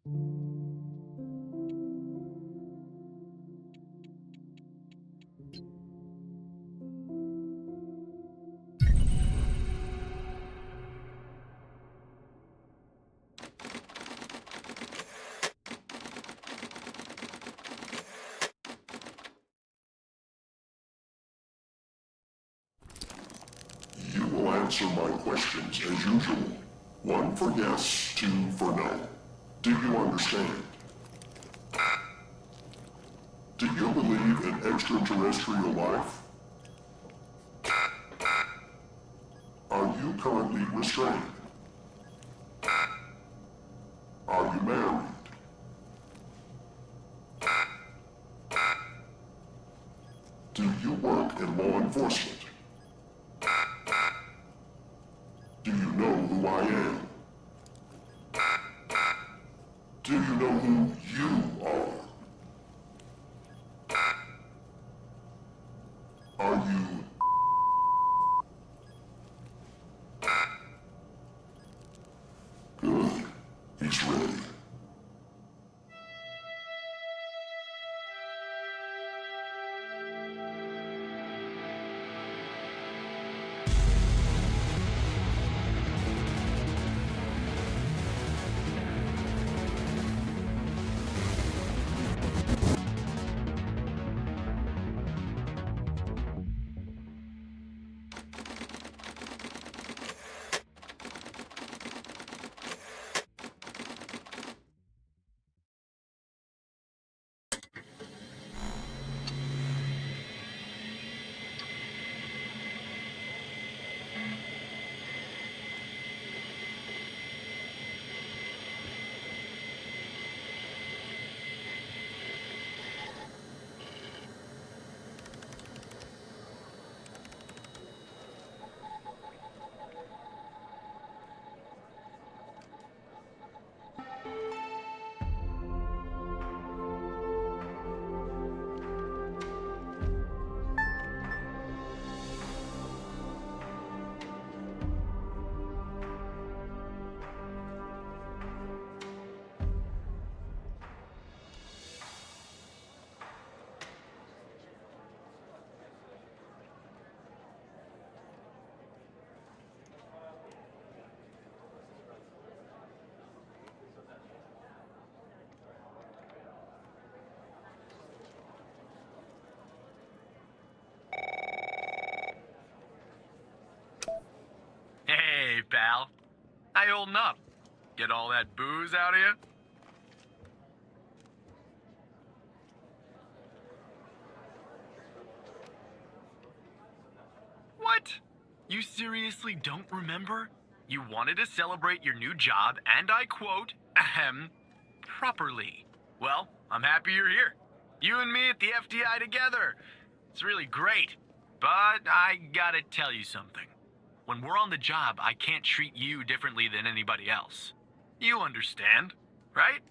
You will answer my questions as usual. 1 for yes, 2 for no. Do you understand? Do you believe in extraterrestrial life? Are you currently restrained? Are you married? Do you work in law enforcement? Do you know who I am? Do you know who you are? Are you... Good. He's ready. Hey, pal. How you holding up? Get all that booze out of you? What? You seriously don't remember? You wanted to celebrate your new job, and I quote, properly. Well, I'm happy you're here. You and me at the FDI together. It's really great. But I gotta tell you something. When we're on the job, I can't treat you differently than anybody else. You understand, right?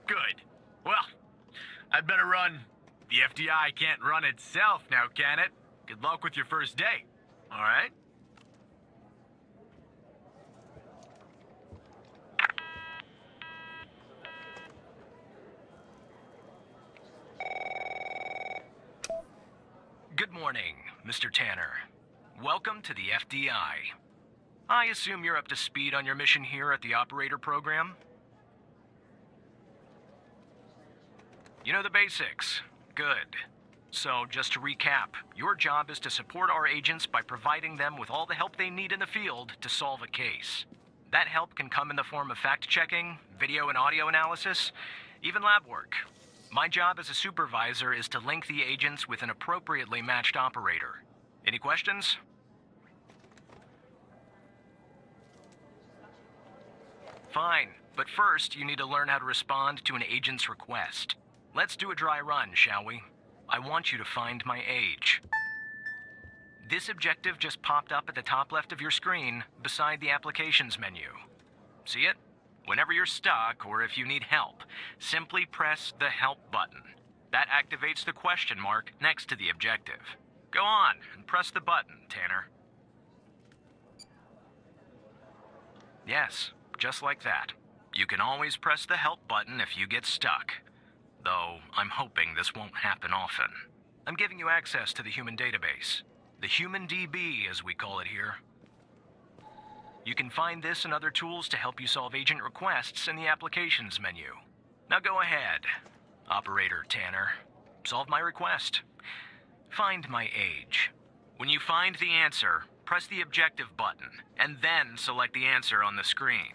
Good. Well, I'd better run. The FDI can't run itself now, can it? Good luck with your first day, all right? Good morning, Mr. Tanner. Welcome to the FDI. I assume you're up to speed on your mission here at the operator program? You know the basics. Good. So, just to recap, your job is to support our agents by providing them with all the help they need in the field to solve a case. That help can come in the form of fact-checking, video and audio analysis, even lab work. My job as a supervisor is to link the agents with an appropriately matched operator. Any questions? Fine, but first you need to learn how to respond to an agent's request. Let's do a dry run, shall we? I want you to find my age. This objective just popped up at the top left of your screen, beside the applications menu. See it? Whenever you're stuck, or if you need help, simply press the Help button. That activates the question mark next to the objective. Go on and press the button, Tanner. Yes, just like that. You can always press the help button if you get stuck. Though, I'm hoping this won't happen often. I'm giving you access to the human database. The Human DB, as we call it here. You can find this and other tools to help you solve agent requests in the Applications menu. Now go ahead, Operator Tanner. Solve my request. Find my age. When you find the answer, press the objective button, and then select the answer on the screen.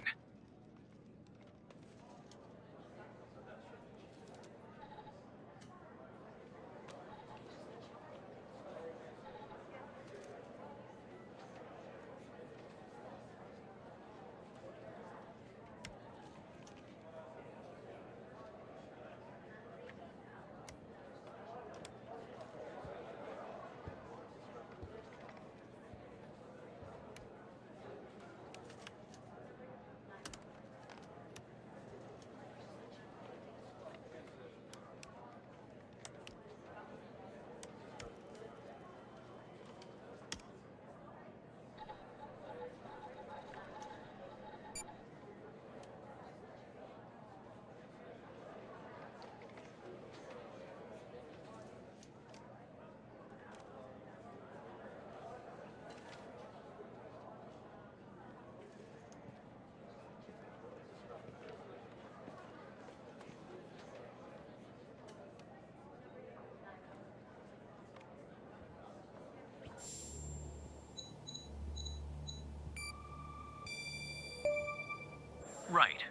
Right.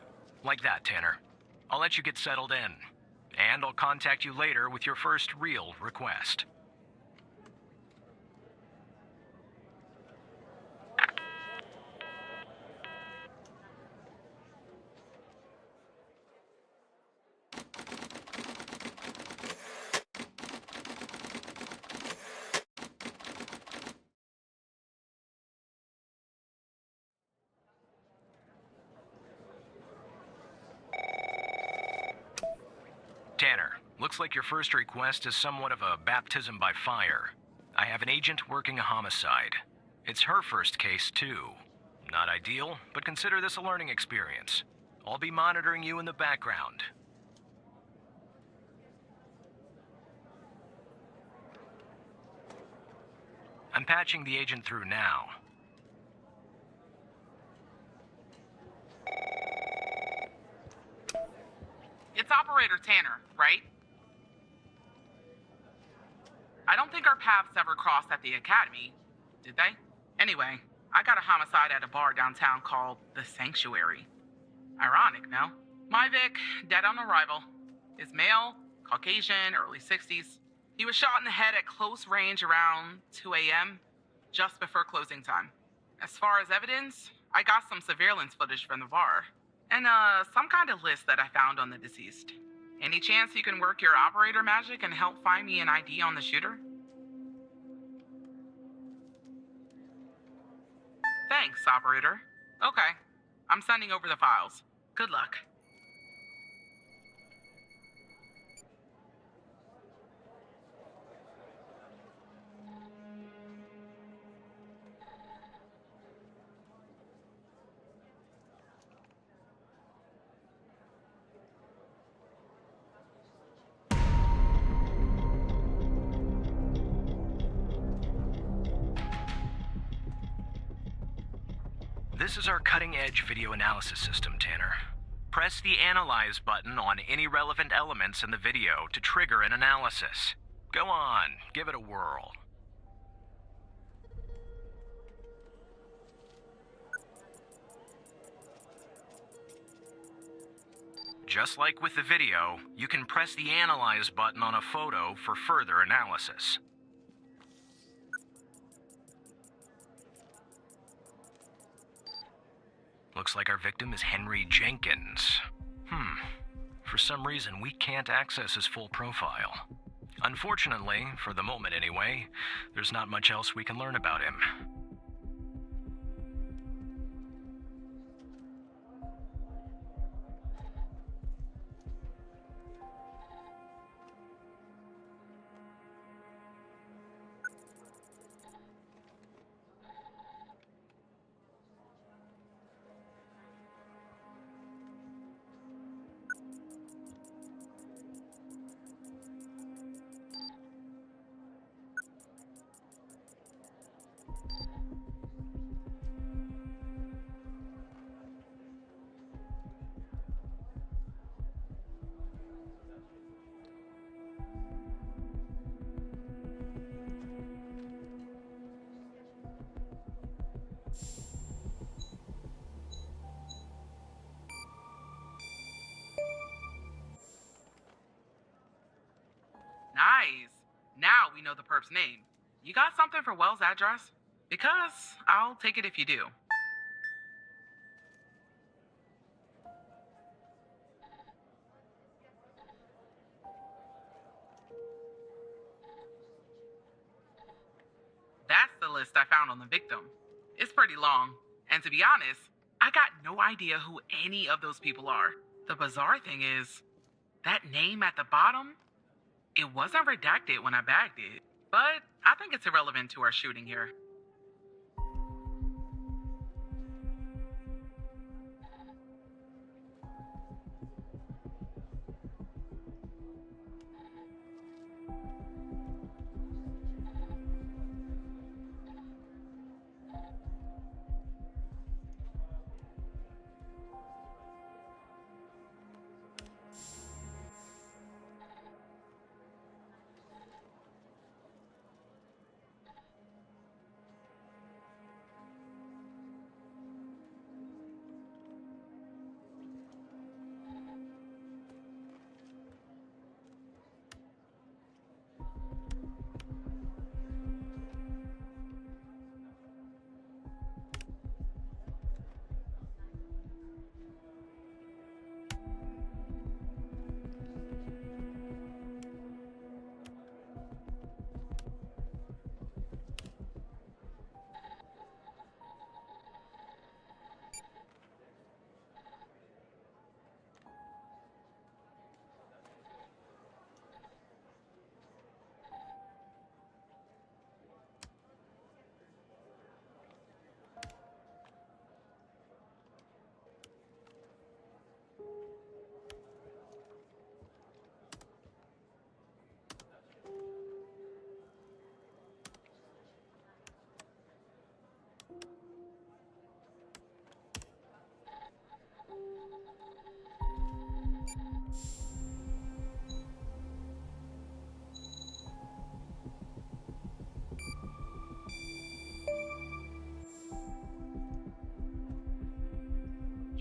Like that, Tanner. I'll let you get settled in. And I'll contact you later with your first real request. Tanner, looks like your first request is somewhat of a baptism by fire. I have an agent working a homicide. It's her first case, too. Not ideal, but consider this a learning experience. I'll be monitoring you in the background. I'm patching the agent through now. It's Operator Tanner, right? I don't think our paths ever crossed at the academy, did they? Anyway, I got a homicide at a bar downtown called The Sanctuary. Ironic, no? My Vic, dead on arrival. Is male, Caucasian, early 60s. He was shot in the head at close range around 2 a.m., just before closing time. As far as evidence, I got some surveillance footage from the bar. And some kind of list that I found on the deceased. Any chance you can work your operator magic and help find me an ID on the shooter? Thanks, operator. Okay, I'm sending over the files. Good luck. This is our cutting-edge video analysis system, Tanner. Press the Analyze button on any relevant elements in the video to trigger an analysis. Go on, give it a whirl. Just like with the video, you can press the Analyze button on a photo for further analysis. Looks like our victim is Henry Jenkins. For some reason, we can't access his full profile. Unfortunately, for the moment anyway, there's not much else we can learn about him. know the perp's name. You got something for Wells' address? Because I'll take it if you do. That's the list I found on the victim. It's pretty long. And to be honest, I got no idea who any of those people are. The bizarre thing is, that name at the bottom, it wasn't redacted when I bagged it. But I think it's irrelevant to our shooting here.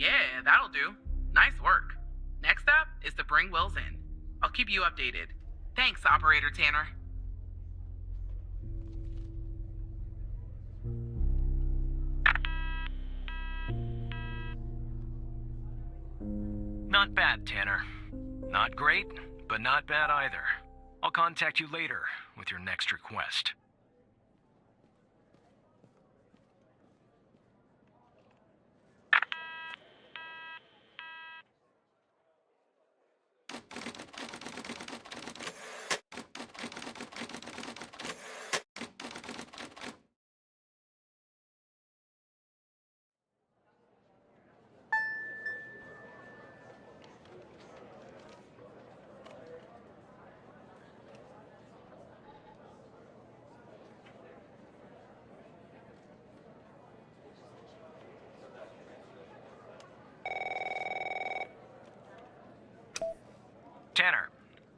Yeah, that'll do. Nice work. Next step is to bring Wells in. I'll keep you updated. Thanks, Operator Tanner. Not bad, Tanner. Not great, but not bad either. I'll contact you later with your next request. Tanner,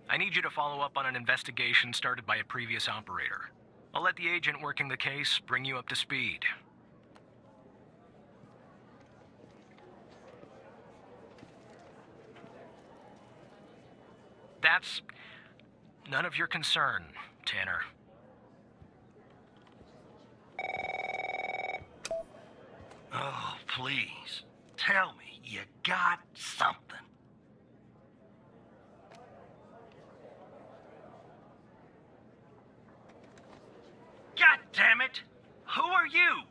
I need you to follow up on an investigation started by a previous operator. I'll let the agent working the case bring you up to speed. That's none of your concern, Tanner. Oh, please. Tell me you got something. God damn it! Who are you?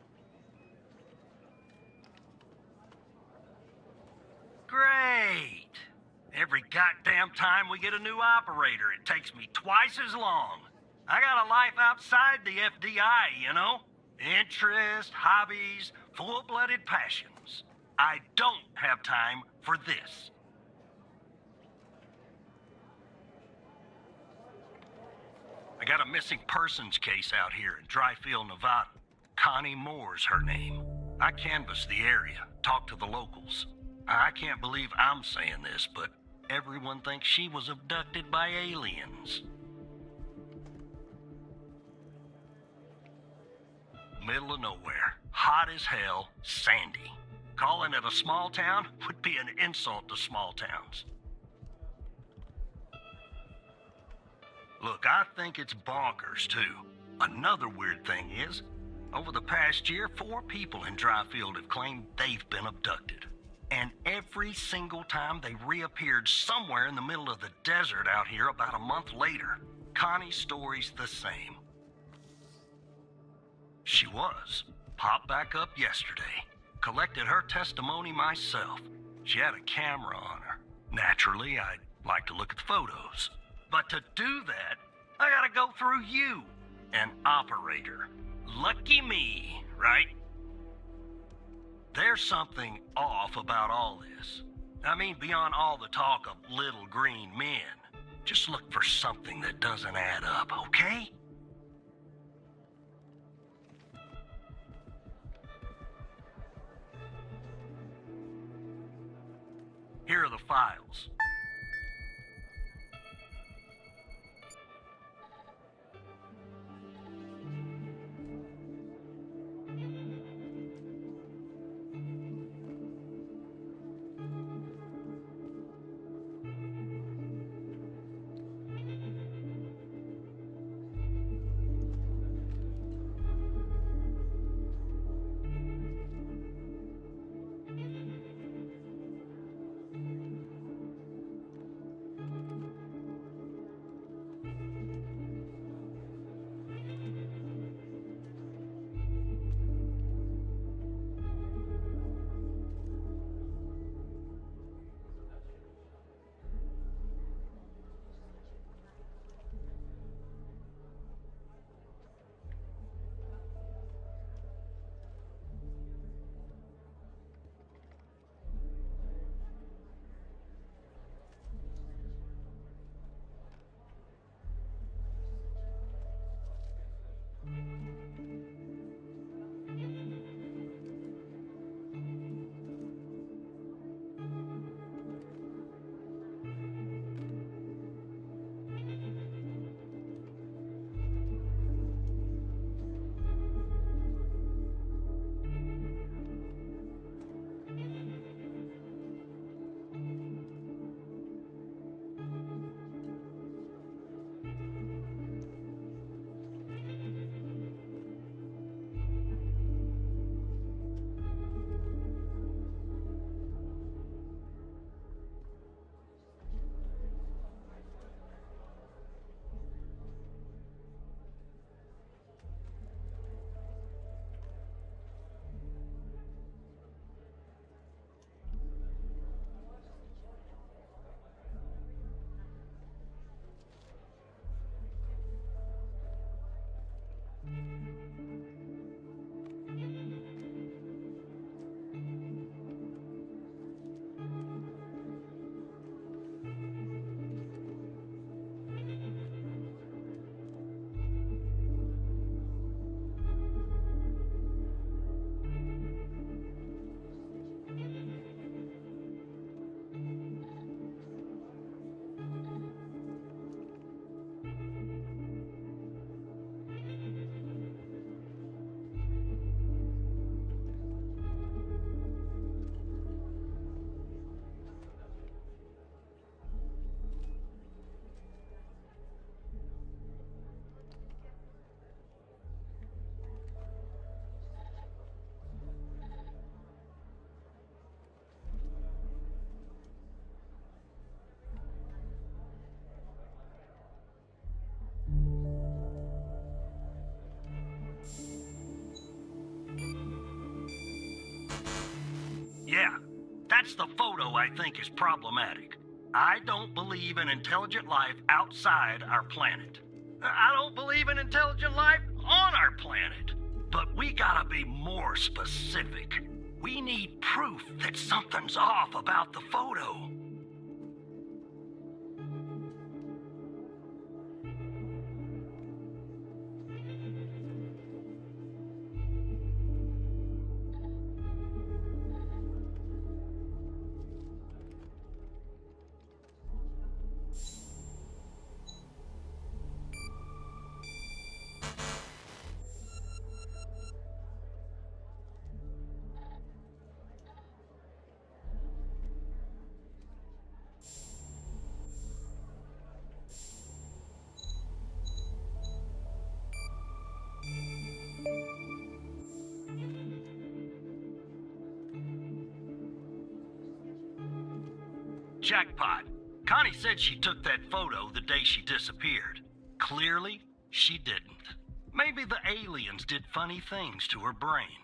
Great. Every goddamn time we get a new operator, it takes me twice as long. I got a life outside the FDI, you know? Interests, hobbies, full-blooded passions. I don't have time for this. I got a missing persons case out here in Dryfield, Nevada. Connie Moore's her name. I canvassed the area, talked to the locals. I can't believe I'm saying this, but everyone thinks she was abducted by aliens. Middle of nowhere, hot as hell, sandy. Calling it a small town would be an insult to small towns. Look, I think it's bonkers, too. Another weird thing is, over the past year, 4 people in Dryfield have claimed they've been abducted. And every single time they reappeared somewhere in the middle of the desert out here about a month later. Connie's story's the same. She was. Popped back up yesterday. Collected her testimony myself. She had a camera on her. Naturally, I'd like to look at the photos. But to do that, I gotta go through you, an operator. Lucky me, right? There's something off about all this. I mean, beyond all the talk of little green men. Just look for something that doesn't add up, okay? Here are the files. Yeah, that's the photo I think is problematic. I don't believe in intelligent life outside our planet. I don't believe in intelligent life on our planet. But we gotta be more specific. We need proof that something's off about the photo. Jackpot. Connie said she took that photo the day she disappeared. Clearly, she didn't. Maybe the aliens did funny things to her brain.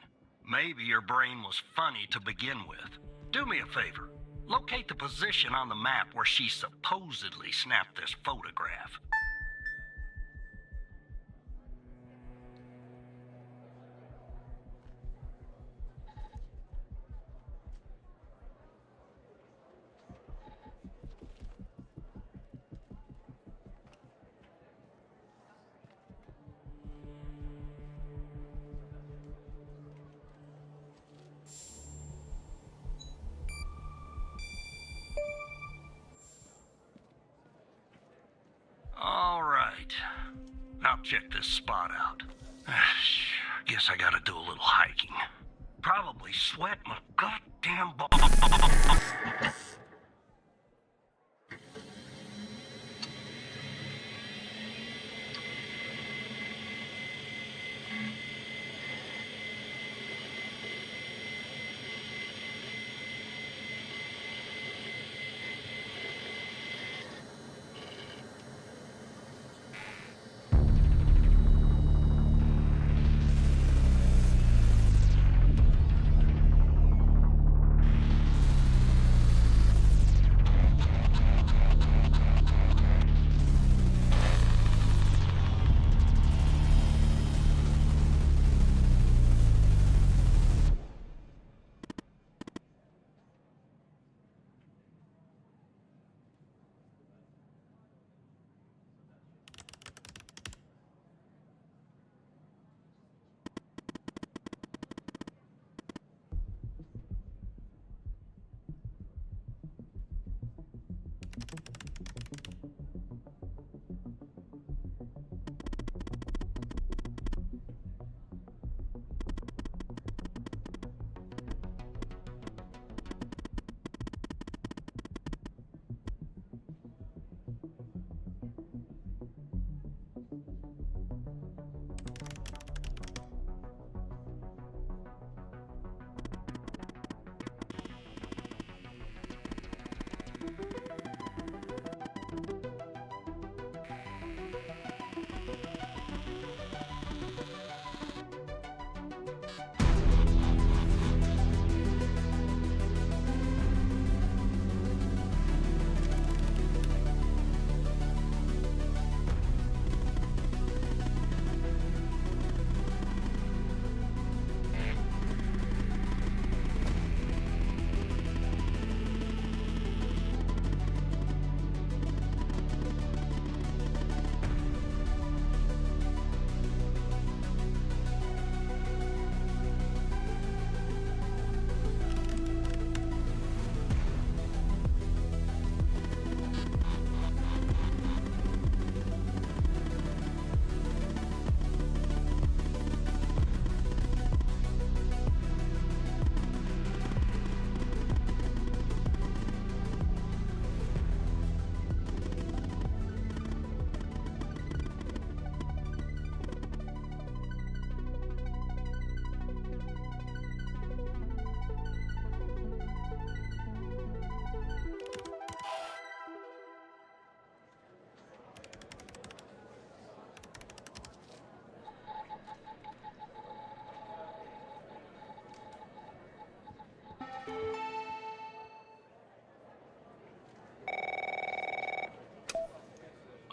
Maybe her brain was funny to begin with. Do me a favor. Locate the position on the map where she supposedly snapped this photograph. All right. I'll check this spot out. Guess I gotta do a little hiking. Probably sweat my goddamn balls.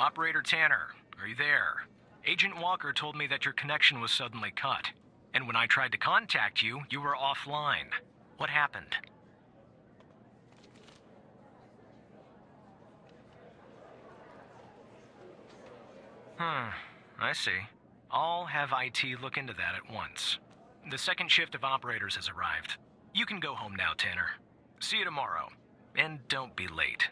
Operator Tanner, are you there? Agent Walker told me that your connection was suddenly cut. And when I tried to contact you, you were offline. What happened? I see. I'll have IT look into that at once. The second shift of operators has arrived. You can go home now, Tanner. See you tomorrow. And don't be late.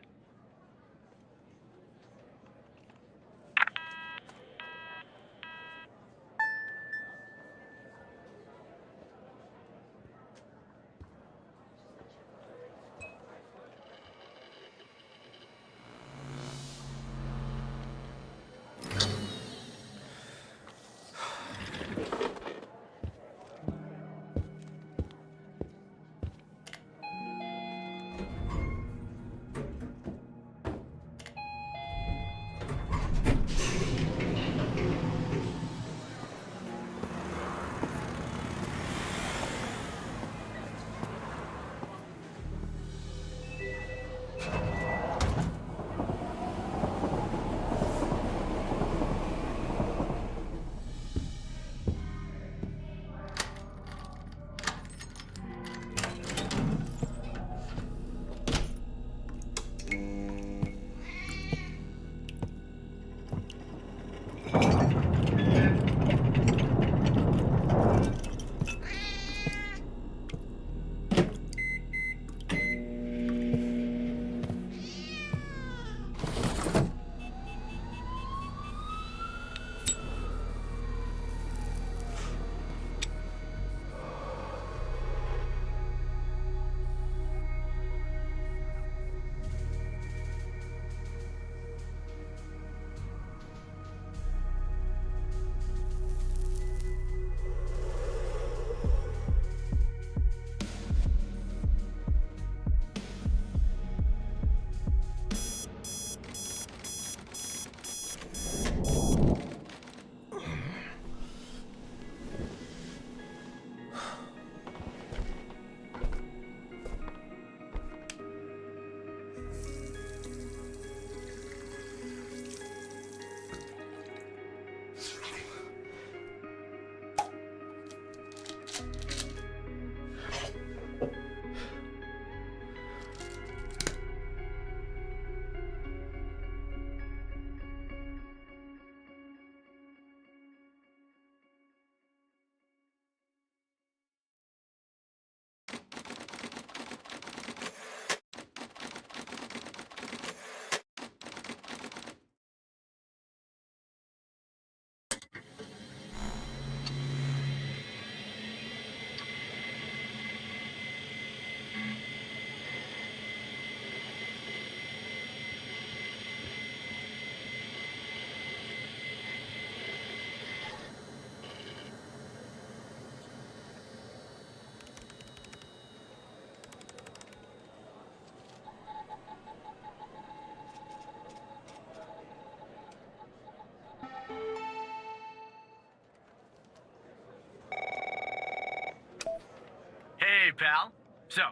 pal. So,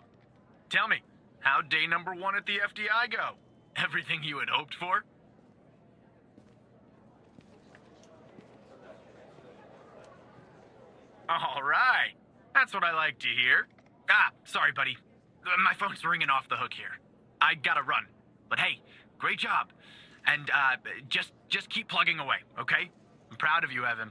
tell me, how'd day number 1 at the FDI go? Everything you had hoped for? All right. That's what I like to hear. Sorry, buddy. My phone's ringing off the hook here. I gotta run. But hey, great job. And, just keep plugging away, okay? I'm proud of you, Evan.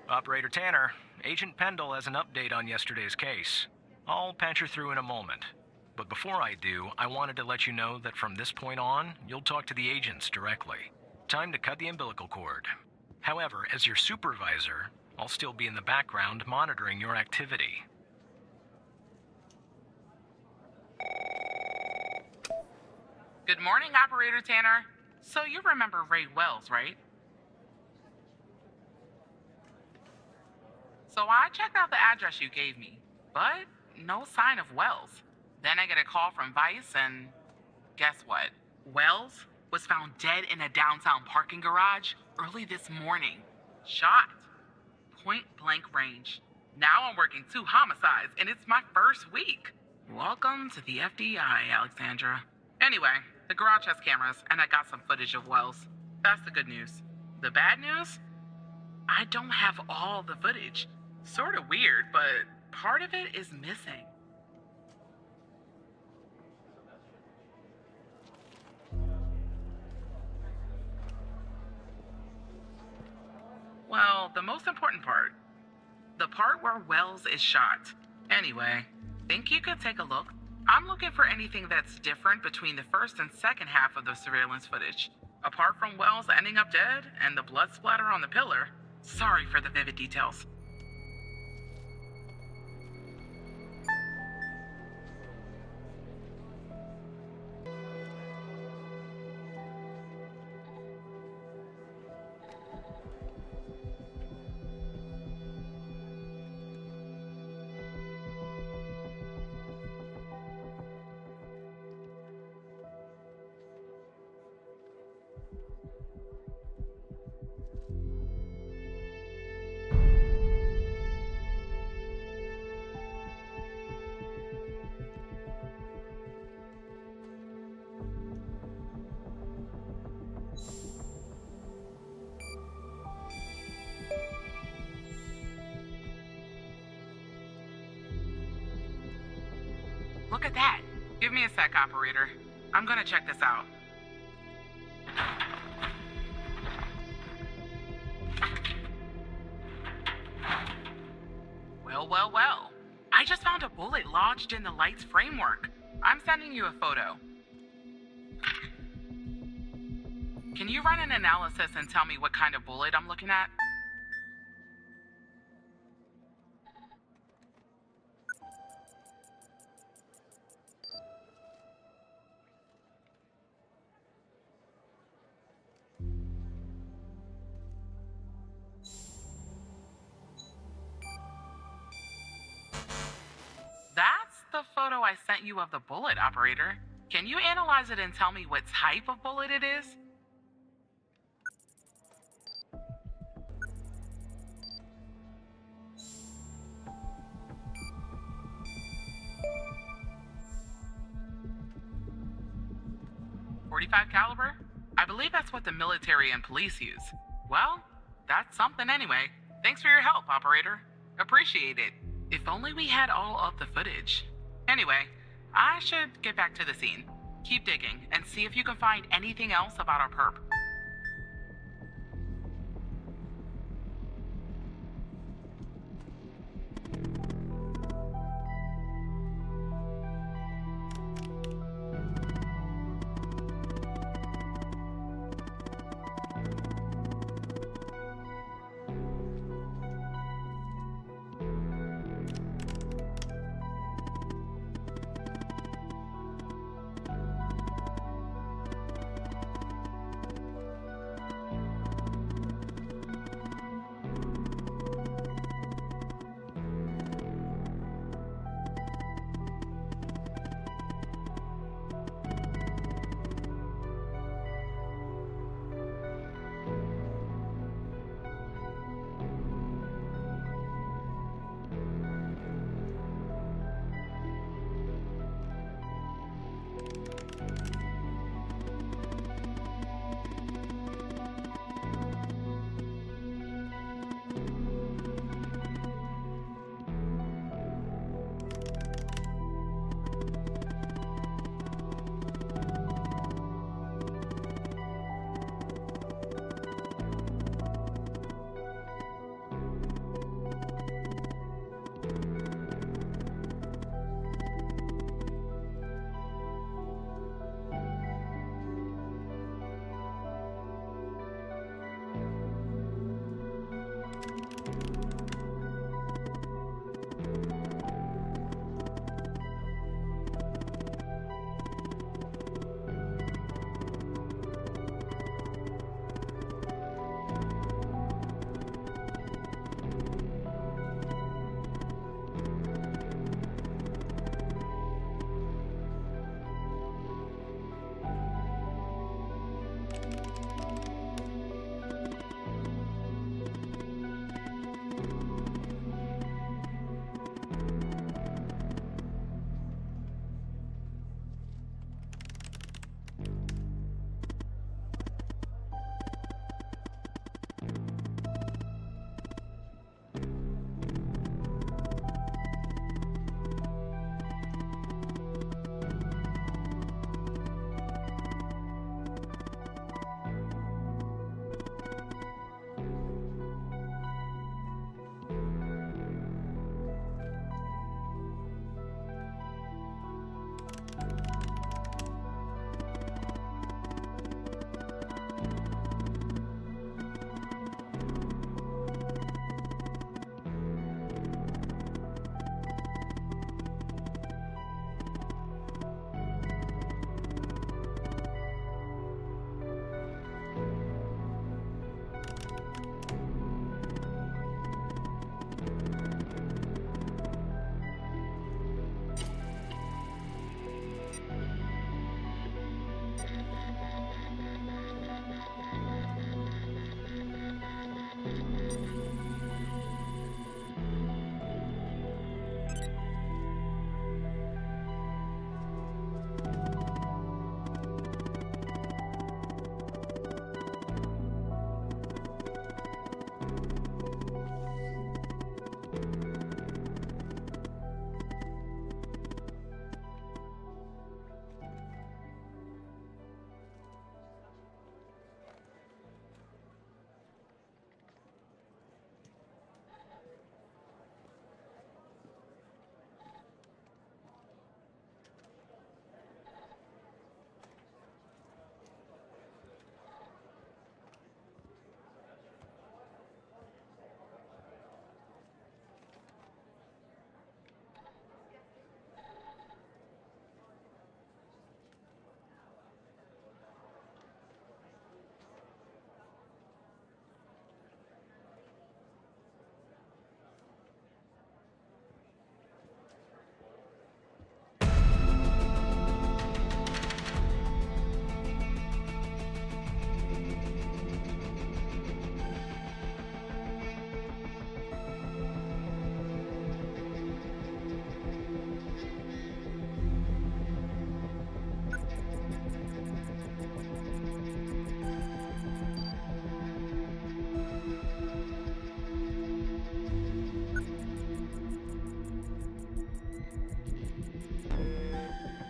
Operator Tanner, Agent Pendle has an update on yesterday's case. I'll patch her through in a moment. But before I do, I wanted to let you know that from this point on, you'll talk to the agents directly. Time to cut the umbilical cord. However, as your supervisor, I'll still be in the background monitoring your activity. Good morning, Operator Tanner. So you remember Ray Wells, right? So I checked out the address you gave me, but no sign of Wells. Then I get a call from Vice, and guess what? Wells was found dead in a downtown parking garage early this morning. Shot. Point blank range. Now I'm working 2 homicides, and it's my first week. Welcome to the FDI, Alexandra. Anyway, the garage has cameras, and I got some footage of Wells. That's the good news. The bad news? I don't have all the footage. Sort of weird, but part of it is missing. Well, the most important part. The part where Wells is shot. Anyway, think you could take a look? I'm looking for anything that's different between the first and second half of the surveillance footage. Apart from Wells ending up dead and the blood splatter on the pillar. Sorry for the vivid details. Look at that. Give me a sec, operator. I'm gonna check this out. Well. I just found a bullet lodged in the light's framework. I'm sending you a photo. Can you run an analysis and tell me what kind of bullet I'm looking at? That's the photo I sent you of the bullet, operator. Can you analyze it and tell me what type of bullet it is? .45 caliber? I believe that's what the military and police use. Well, that's something anyway. Thanks for your help, operator. Appreciate it. If only we had all of the footage. Anyway, I should get back to the scene. Keep digging and see if you can find anything else about our perp.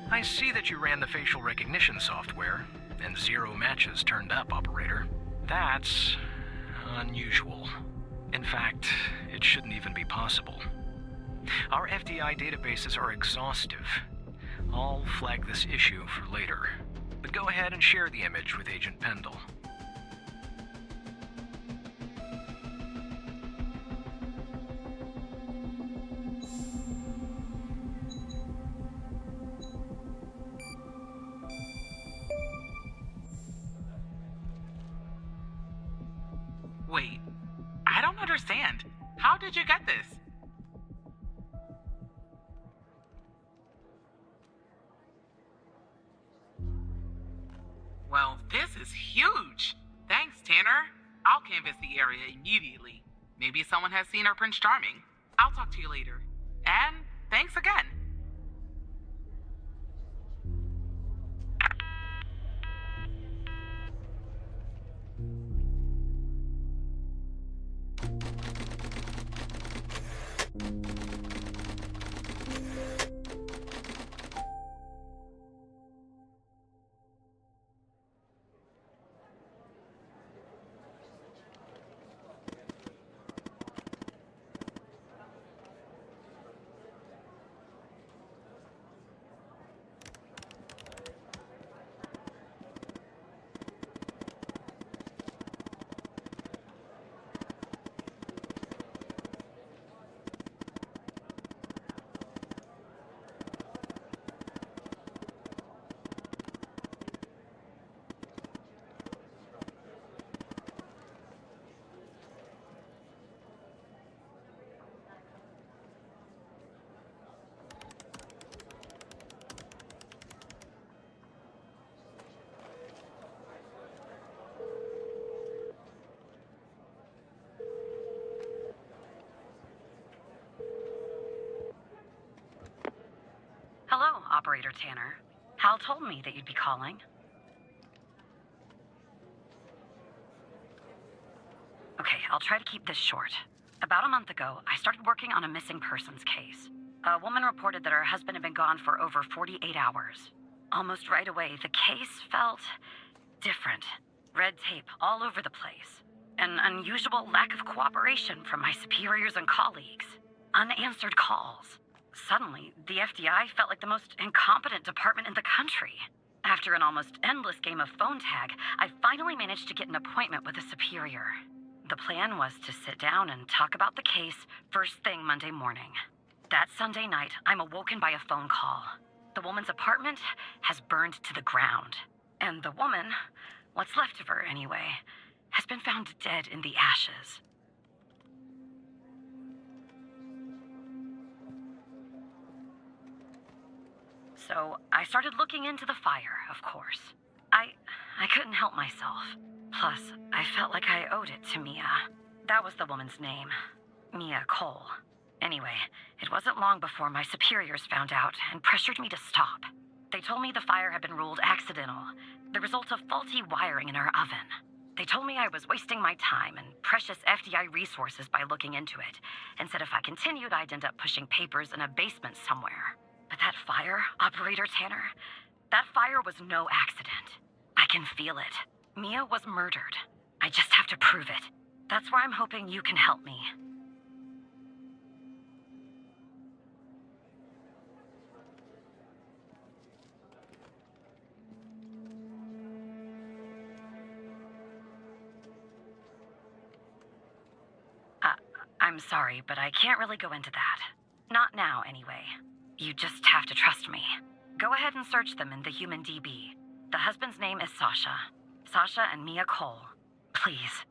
I see that you ran the facial recognition software, and 0 matches turned up, operator. That's unusual. In fact, it shouldn't even be possible. Our FDI databases are exhaustive. I'll flag this issue for later. But go ahead and share the image with Agent Pendel. Wait, I don't understand. How did you get this? Well, this is huge. Thanks, Tanner. I'll canvass the area immediately. Maybe someone has seen our Prince Charming. I'll talk to you later. And thanks again. Hello, Operator Tanner. Hal told me that you'd be calling. Okay, I'll try to keep this short. About a month ago, I started working on a missing persons case. A woman reported that her husband had been gone for over 48 hours. Almost right away, the case felt different. Red tape all over the place. An unusual lack of cooperation from my superiors and colleagues. Unanswered calls. Suddenly, the FDI felt like the most incompetent department in the country. After an almost endless game of phone tag, I finally managed to get an appointment with a superior. The plan was to sit down and talk about the case first thing Monday morning. That Sunday night, I'm awoken by a phone call. The woman's apartment has burned to the ground. And the woman, what's left of her anyway, has been found dead in the ashes. So I started looking into the fire, of course. I couldn't help myself. Plus, I felt like I owed it to Mia. That was the woman's name. Mia Cole. Anyway, it wasn't long before my superiors found out and pressured me to stop. They told me the fire had been ruled accidental, the result of faulty wiring in her oven. They told me I was wasting my time and precious FDI resources by looking into it, and said if I continued, I'd end up pushing papers in a basement somewhere. But that fire, Operator Tanner, that fire was no accident. I can feel it. Mia was murdered. I just have to prove it. That's why I'm hoping you can help me. I'm sorry, but I can't really go into that. Not now, anyway. You just have to trust me. Go ahead and search them in the human DB. The husband's name is Sasha. Sasha and Mia Cole. Please.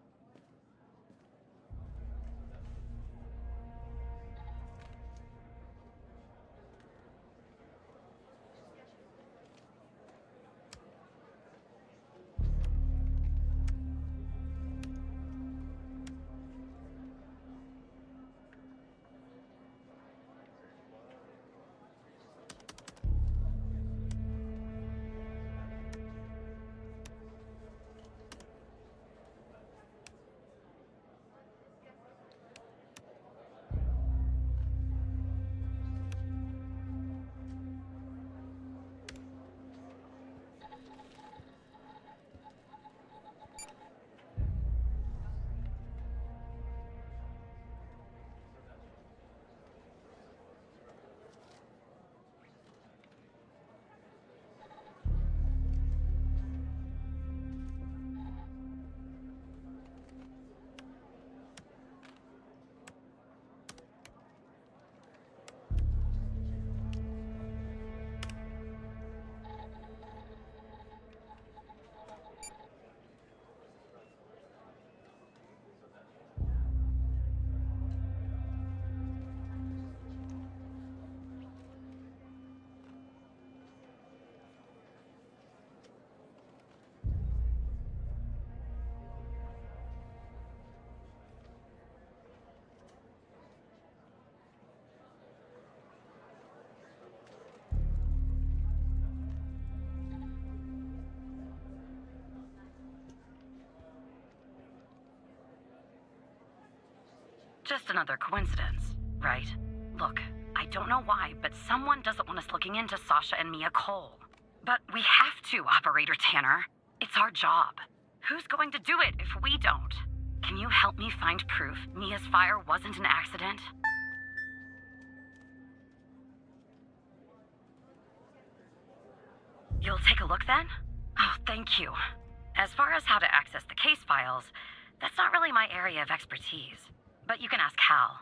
just another coincidence, right? Look, I don't know why, but someone doesn't want us looking into Sasha and Mia Cole. But we have to, Operator Tanner. It's our job. Who's going to do it if we don't? Can you help me find proof Mia's fire wasn't an accident? You'll take a look then? Oh, thank you. As far as how to access the case files, that's not really my area of expertise. But you can ask Hal.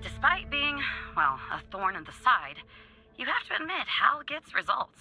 Despite being, well, a thorn in the side, you have to admit Hal gets results.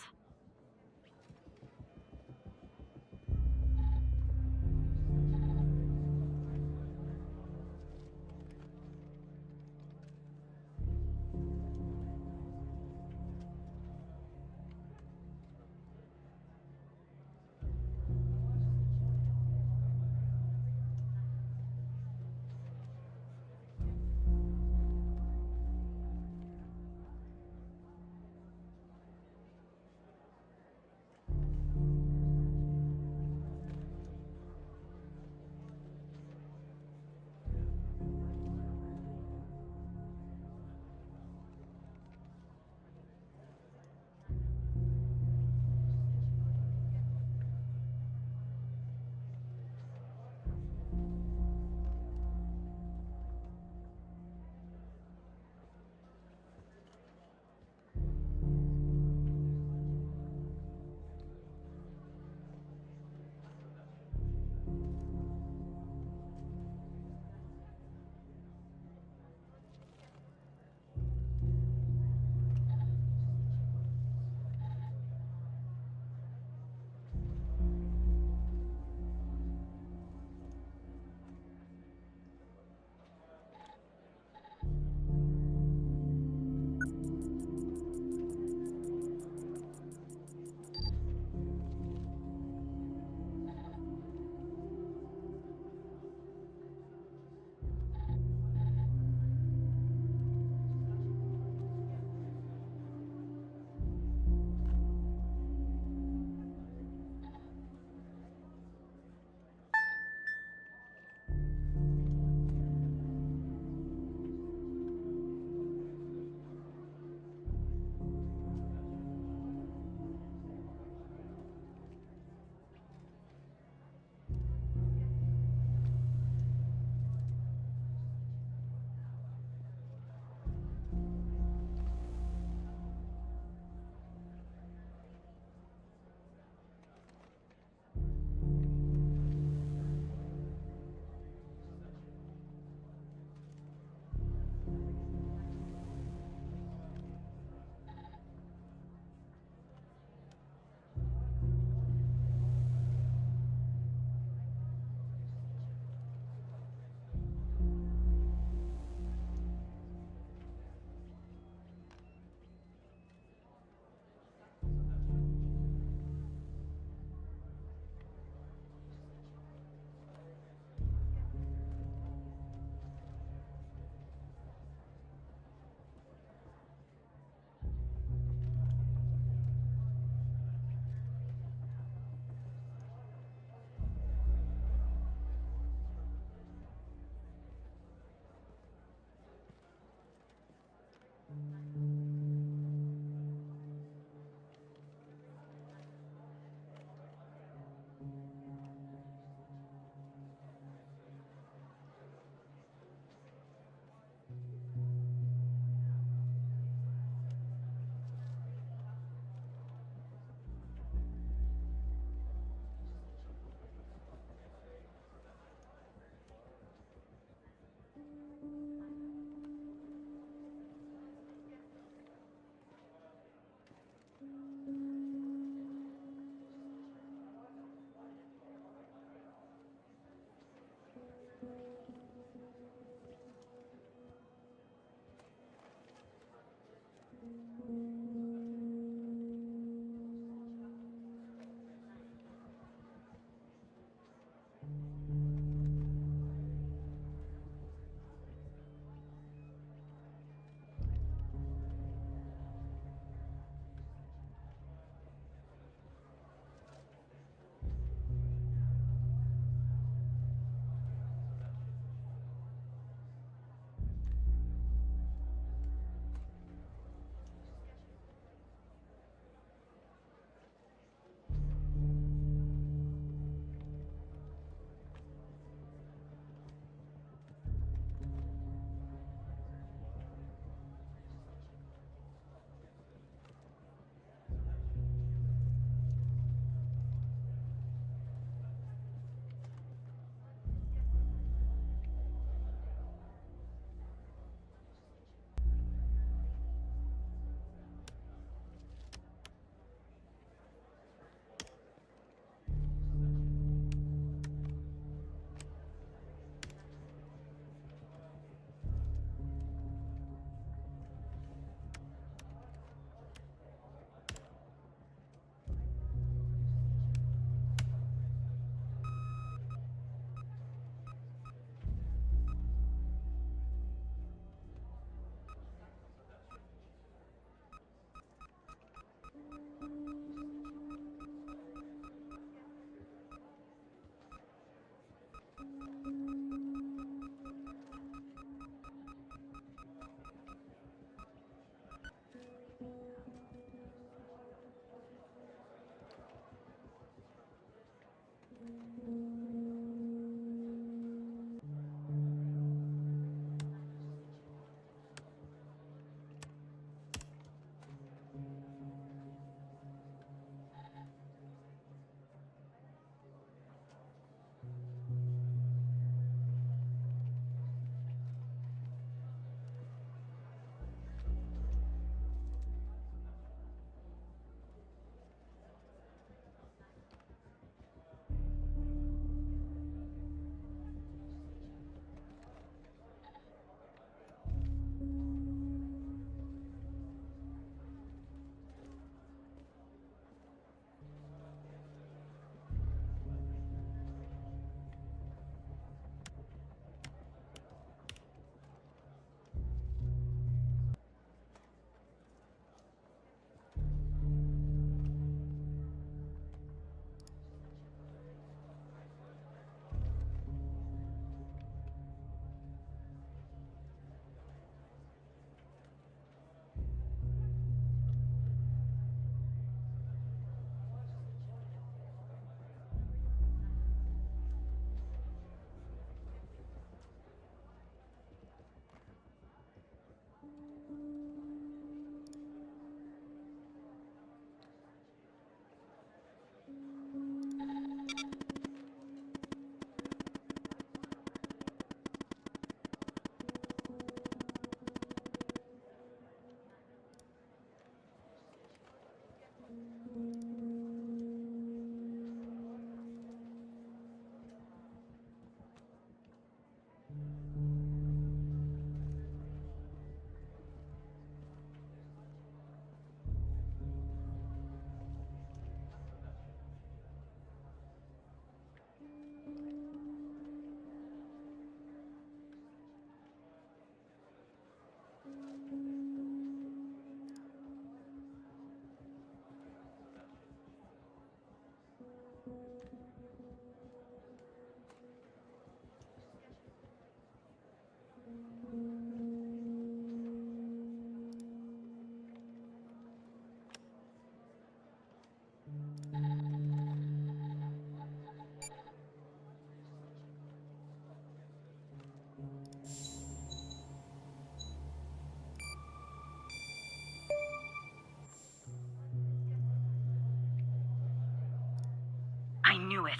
I knew it.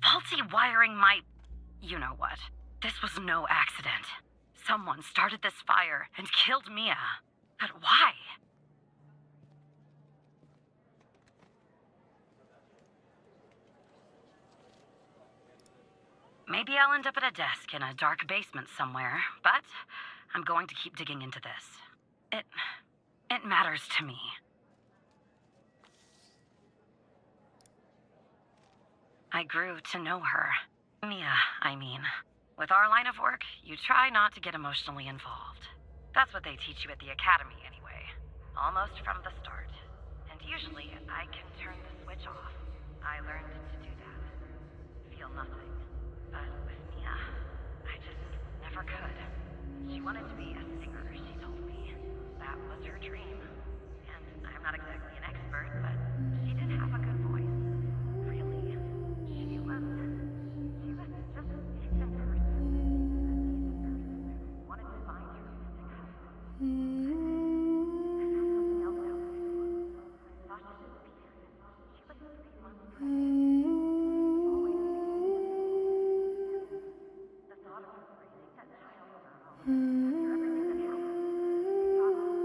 Faulty wiring my... you know what. This was no accident. Someone started this fire and killed Mia. But why? Maybe I'll end up at a desk in a dark basement somewhere, but I'm going to keep digging into this. It matters to me. I grew to know her. Mia, I mean. With our line of work, you try not to get emotionally involved. That's what they teach you at the academy anyway. Almost from the start. And usually, I can turn the switch off. I learned to do that. Feel nothing. But with Mia, I just never could. She wanted to be a singer, she told me. That was her dream. And I'm not exactly an expert, but she did have a good voice. Really. She was just a decent person. Wanted to find her music husband. Something else out there. Sasha didn't be here. She was 3 months pregnant. The thought of her raising that child on her own, after everything that happened, brought her.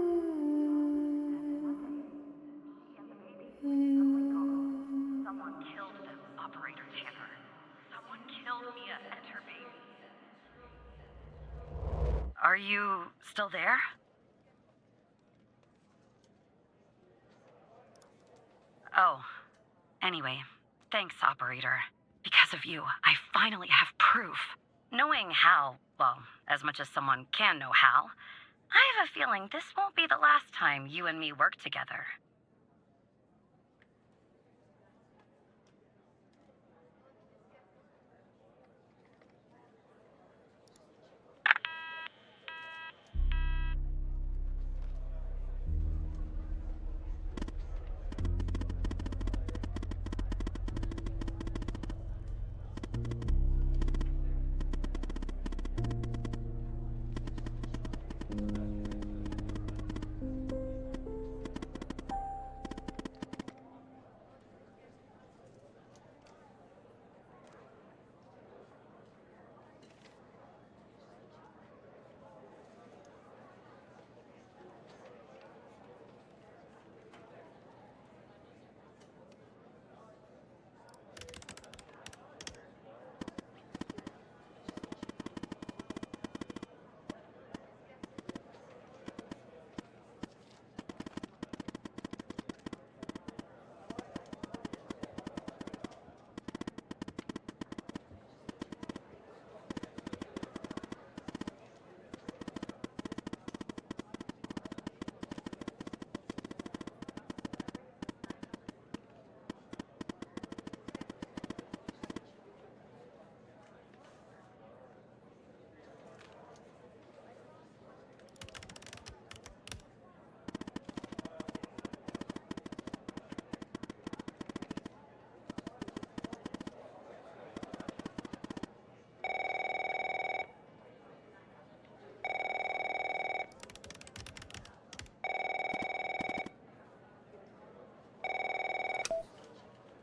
And one day, she and the baby were suddenly gone. Someone killed them, Operator Tanner. Someone killed Mia and her baby. Are you still there? Oh. Anyway, thanks, Operator. Because of you, I finally have proof. Knowing Hal, well, as much as someone can know Hal, I have a feeling this won't be the last time you and me work together.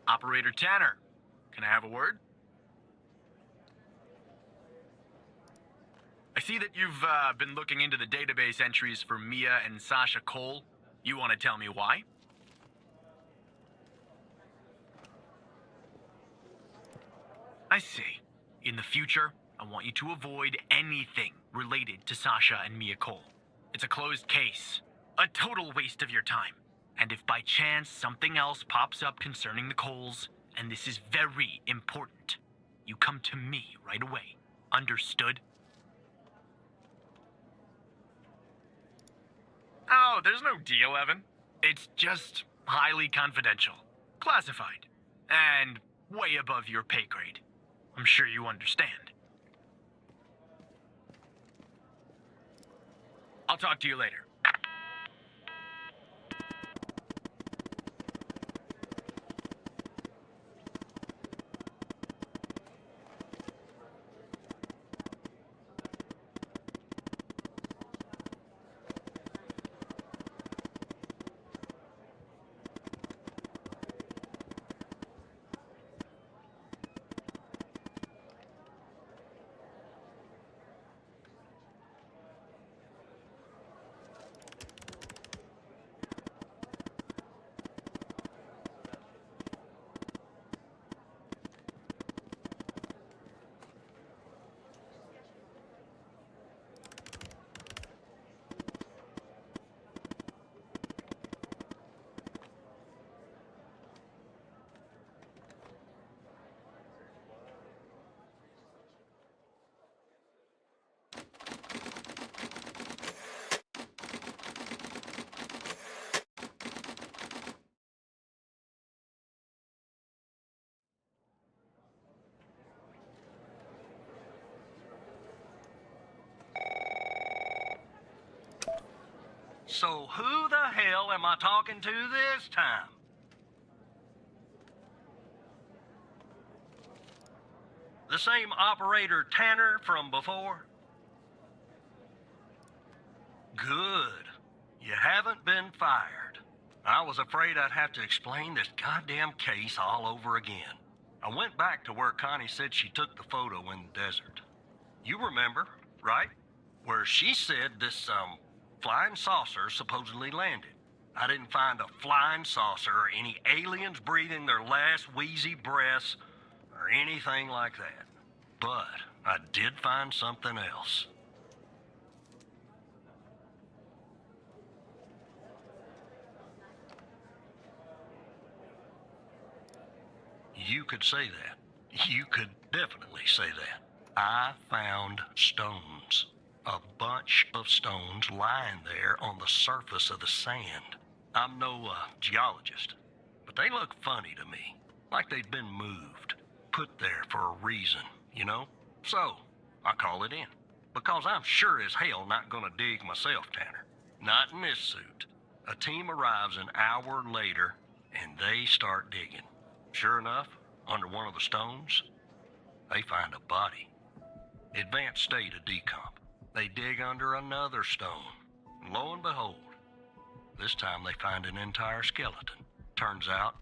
Operator Tanner, can I have a word? I see that you've been looking into the database entries for Mia and Sasha Cole. You want to tell me why? I see. In the future, I want you to avoid anything related to Sasha and Mia Cole. It's a closed case. A total waste of your time. And if by chance something else pops up concerning the Coles, and this is very important, you come to me right away. Understood? Oh, there's no deal, Evan. It's just highly confidential, classified, and way above your pay grade. I'm sure you understand. I'll talk to you later. so who the hell am I talking to this time? The same operator Tanner from before? Good. You haven't been fired. I was afraid I'd have to explain this goddamn case all over again. I went back to where Connie said she took the photo in the desert. You remember, right? Where she said this, flying saucer supposedly landed. I didn't find a flying saucer or any aliens breathing their last wheezy breaths or anything like that. But I did find something else. You could say that. You could definitely say that. I found stones. A bunch of stones lying there on the surface of the sand. I'm no geologist, but they look funny to me. Like they'd been moved. Put there for a reason, you know? So, I call it in. Because I'm sure as hell not gonna dig myself, Tanner. Not in this suit. A team arrives an hour later, and they start digging. Sure enough, under one of the stones, they find a body. Advanced state of decomp. They dig under another stone. And lo and behold, this time they find an entire skeleton. Turns out,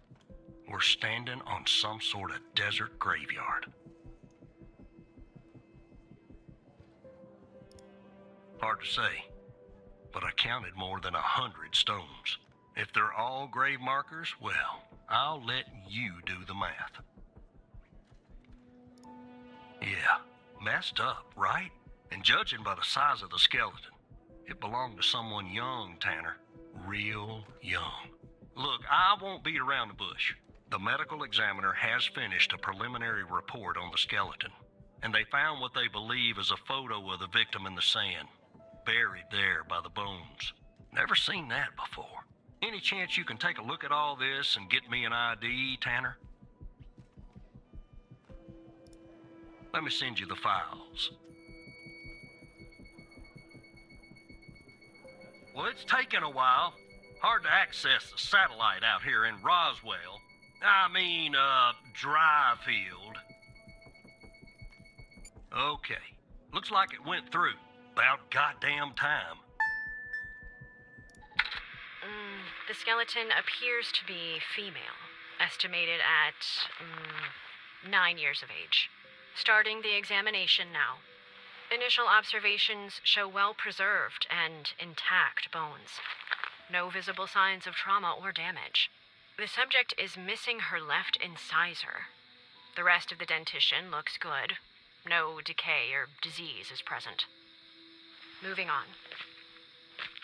we're standing on some sort of desert graveyard. Hard to say, but I counted more than 100 stones. If they're all grave markers, well, I'll let you do the math. Yeah, messed up, right? And judging by the size of the skeleton, it belonged to someone young, Tanner. Real young. Look, I won't beat around the bush. The medical examiner has finished a preliminary report on the skeleton, and they found what they believe is a photo of the victim in the sand, buried there by the bones. Never seen that before. Any chance you can take a look at all this and get me an ID, Tanner? Let me send you the files. Well, it's taken a while. Hard to access the satellite out here in Roswell. Dryfield. Okay. Looks like it went through. About goddamn time. The skeleton appears to be female, estimated at 9 years of age. Starting the examination now. Initial observations show well-preserved and intact bones. No visible signs of trauma or damage. The subject is missing her left incisor. The rest of the dentition looks good. No decay or disease is present. Moving on.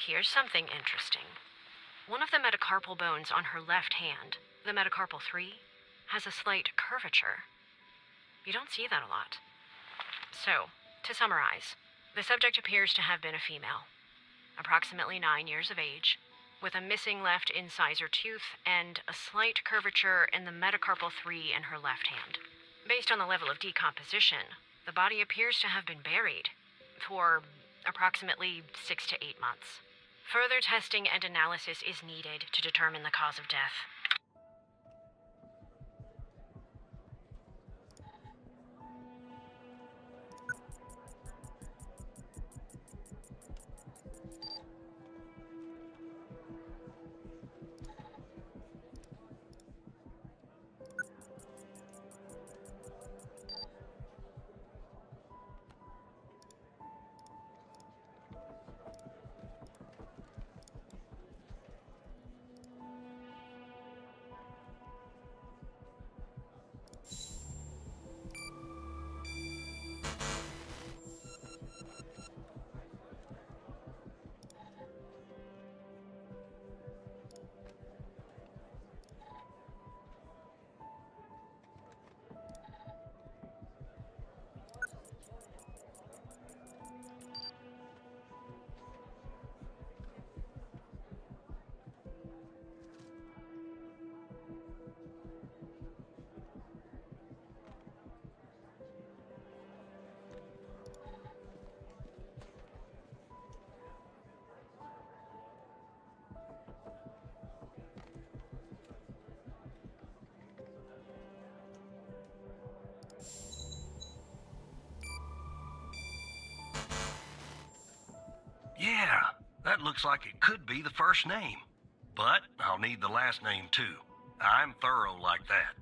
Here's something interesting. One of the metacarpal bones on her left hand, the metacarpal 3, has a slight curvature. You don't see that a lot. So, to summarize, the subject appears to have been a female, approximately 9 years of age, with a missing left incisor tooth and a slight curvature in the metacarpal 3 in her left hand. Based on the level of decomposition, the body appears to have been buried for approximately 6 to 8 months. Further testing and analysis is needed to determine the cause of death. looks like it could be the first name. But I'll need the last name too. I'm thorough like that.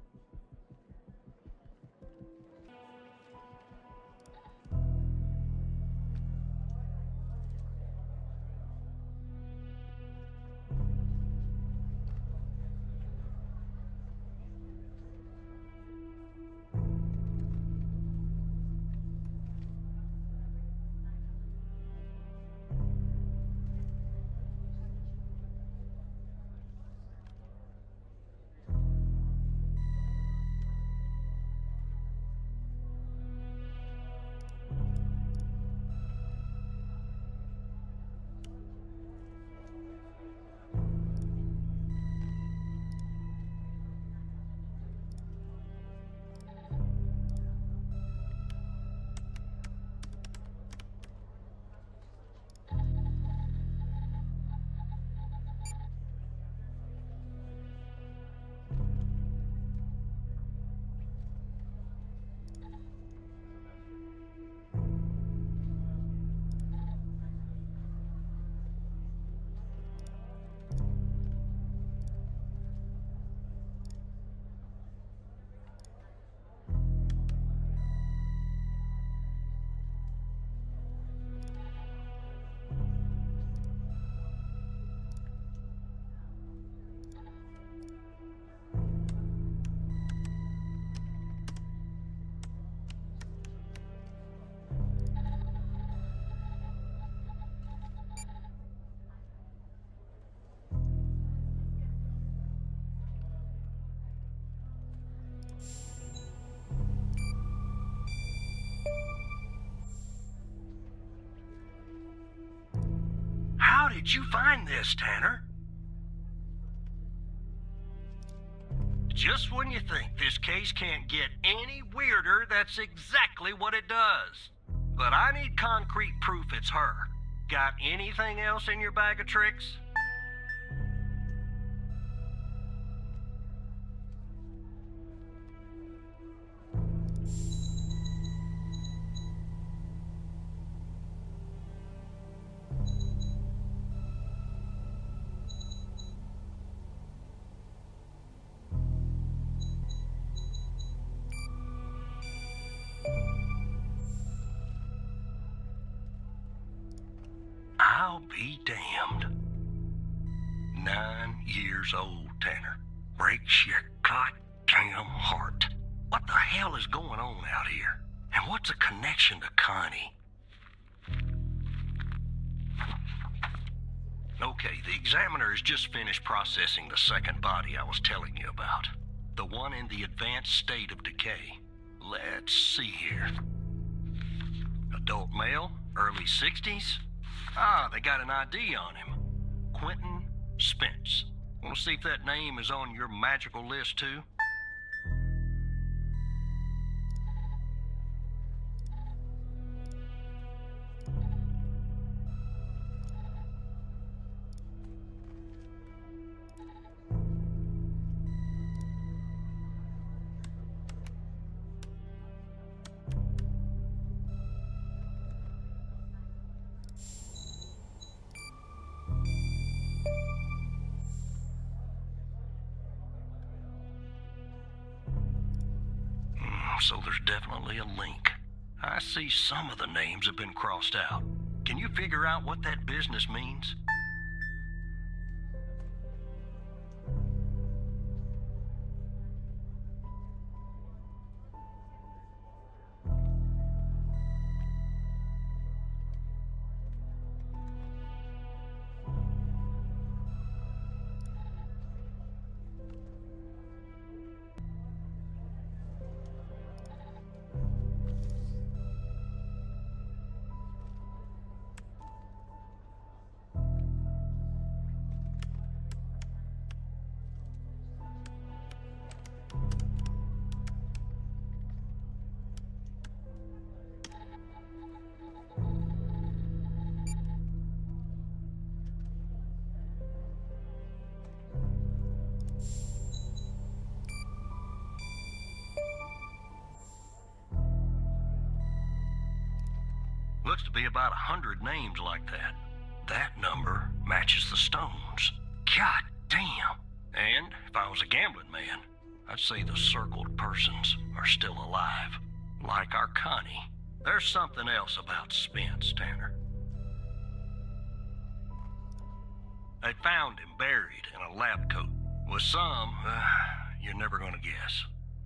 How did you find this, Tanner? Just when you think this case can't get any weirder, that's exactly what it does. But I need concrete proof it's her. Got anything else in your bag of tricks? I'll be damned. 9 years old, Tanner. Breaks your goddamn heart. What the hell is going on out here? And what's a connection to Connie? Okay, the examiner has just finished processing the second body I was telling you about. The one in the advanced state of decay. Let's see here. Adult male, early 60s. Ah, they got an ID on him. Quinton Spence. Want to see if that name is on your magical list too? So there's definitely a link. I see some of the names have been crossed out. Can you figure out what that business means? Looks to be about 100 names like that. that number matches the stones. God damn. And if I was a gambling man, I'd say the circled persons are still alive. Like our Connie. There's something else about Spence, Tanner. They found him buried in a lab coat with some, you're never gonna guess,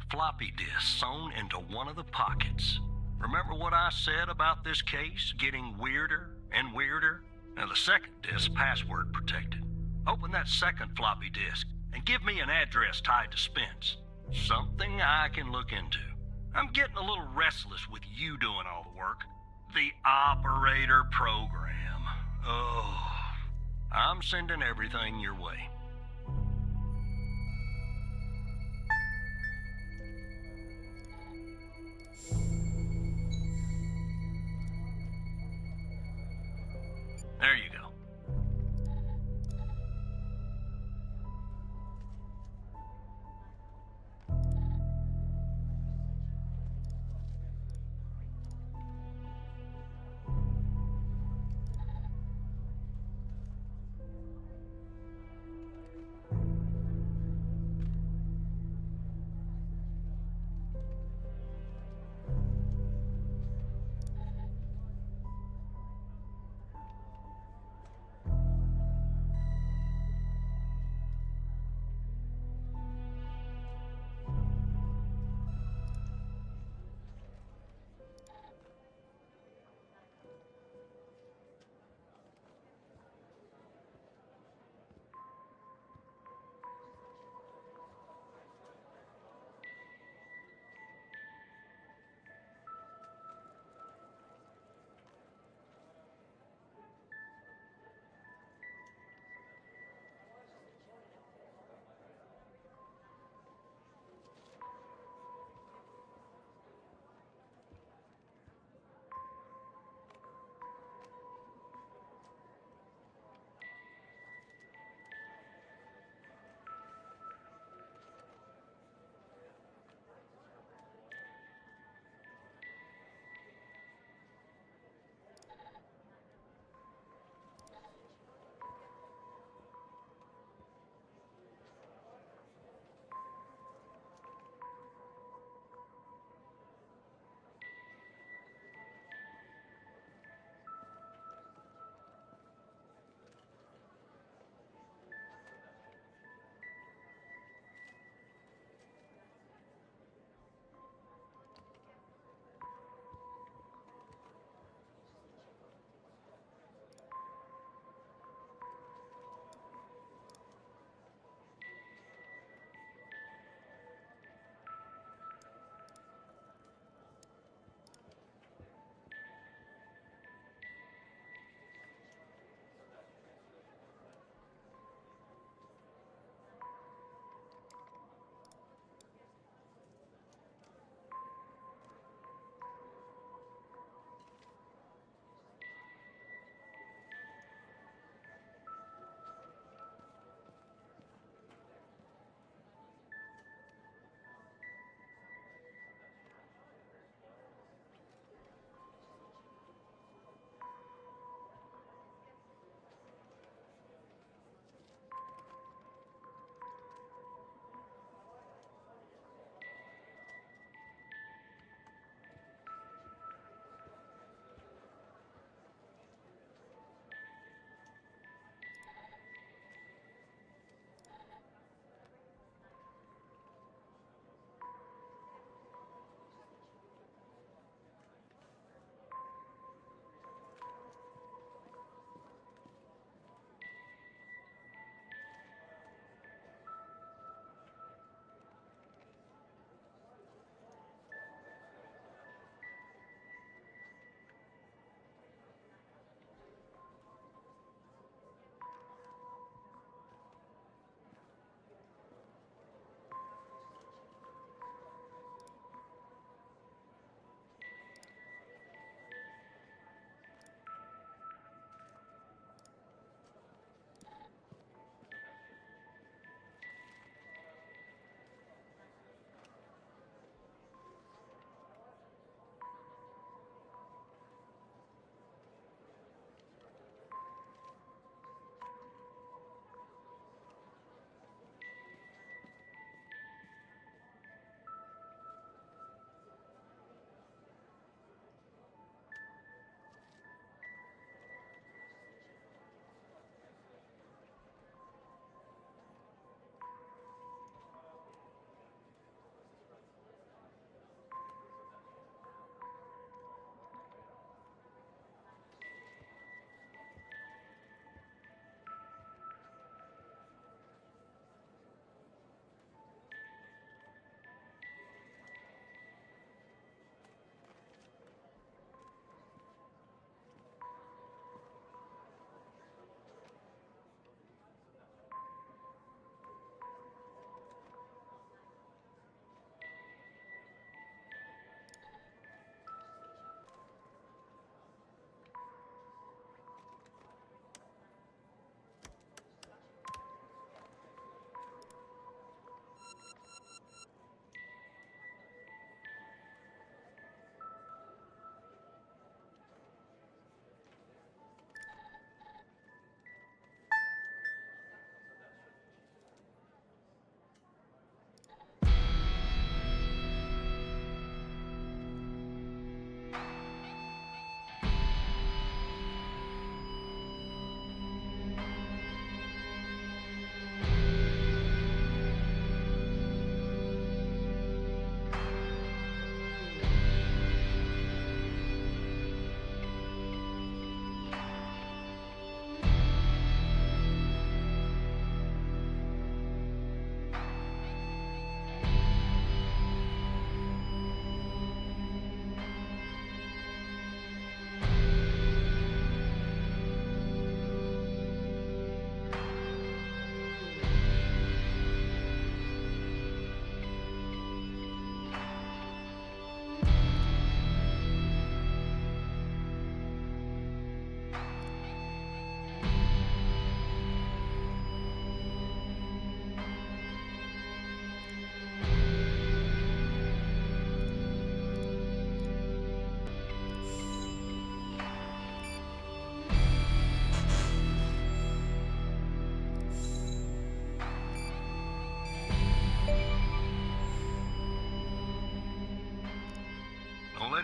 floppy disk sewn into one of the pockets. Remember what I said about this case getting weirder and weirder? Now the second disk password protected. Open that second floppy disk and give me an address tied to Spence. Something I can look into. I'm getting a little restless with you doing all the work. The operator program. Oh, I'm sending everything your way. There you go.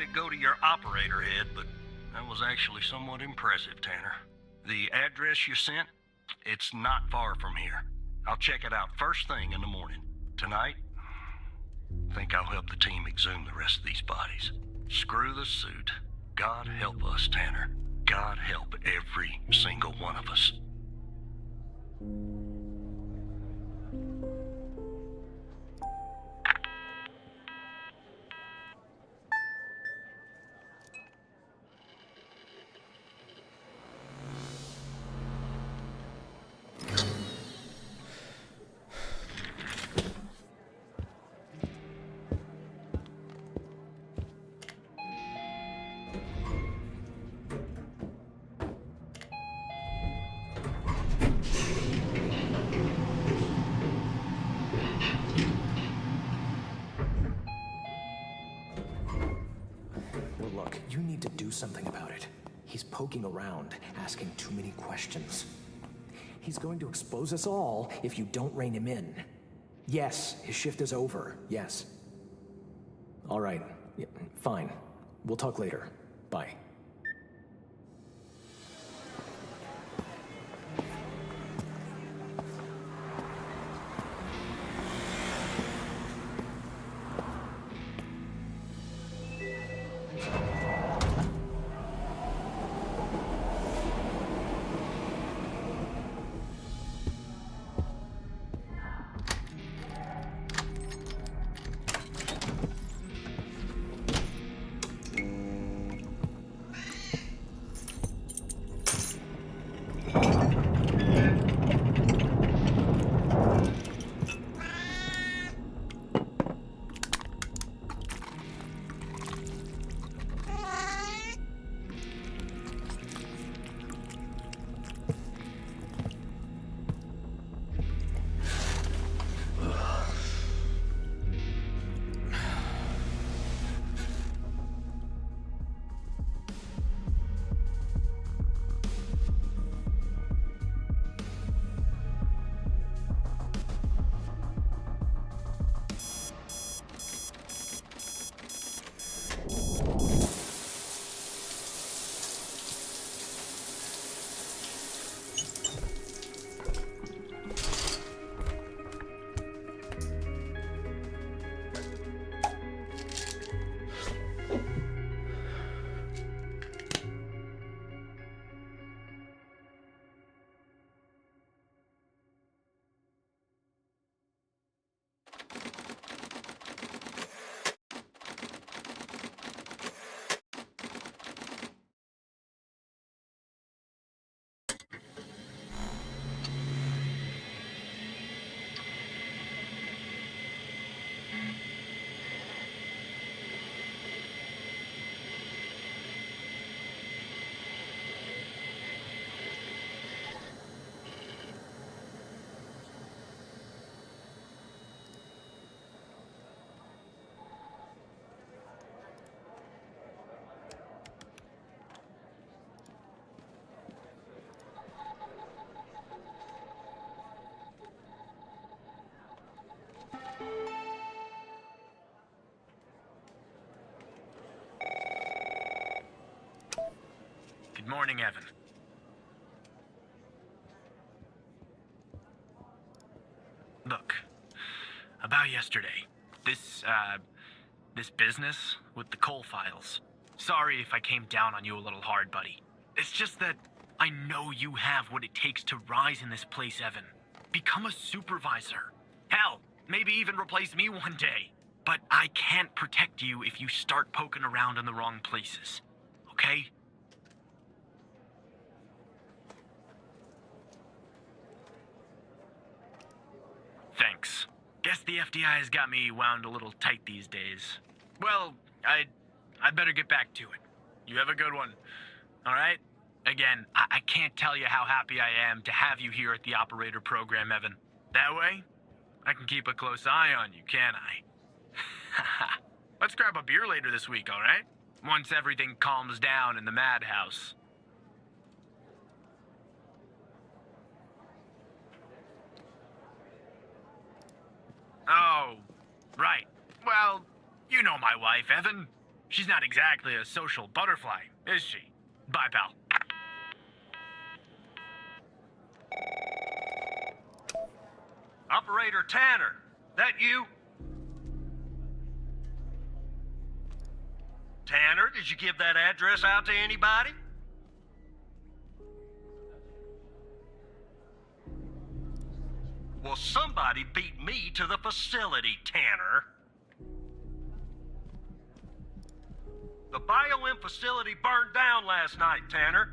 let it go to your operator head, but that was actually somewhat impressive, Tanner. The address you sent, it's not far from here. I'll check it out first thing in the morning. Tonight, I think I'll help the team exhume the rest of these bodies. Screw the suit. God help us, Tanner. God help every single one of us. Look, you need to do something about it. He's poking around, asking too many questions. He's going to expose us all if you don't rein him in. Yes, his shift is over, yes. All right, yeah, fine. We'll talk later. Bye. Good morning, Evan. Look, about yesterday, this business with the coal files. Sorry if I came down on you a little hard, buddy. It's just that I know you have what it takes to rise in this place, Evan. Become a supervisor. Hell, maybe even replace me one day. But I can't protect you if you start poking around in the wrong places. Okay? Thanks. Guess the FDI has got me wound a little tight these days. Well, I better get back to it. You have a good one. All right? Again, I can't tell you how happy I am to have you here at the operator program, Evan. That way, I can keep a close eye on you, can't I? Let's grab a beer later this week, all right? Once everything calms down in the madhouse. Oh, right. Well, you know my wife, Evan. She's not exactly a social butterfly, is she? Bye, pal. Operator Tanner, that you? Tanner, did you give that address out to anybody? Well, somebody beat me to the facility, Tanner. The BioM facility burned down last night, Tanner.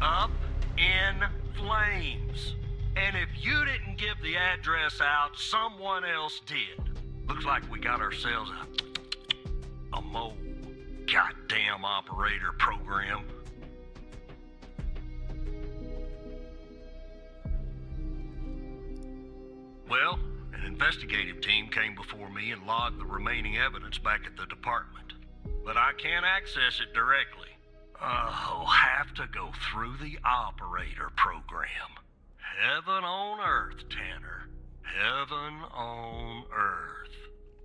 Up in flames. And if you didn't give the address out, someone else did. Looks like we got ourselves a mole goddamn operator program. Well, an investigative team came before me and logged the remaining evidence back at the department. But I can't access it directly. I'll have to go through the operator program. Heaven on earth, Tanner. Heaven on earth.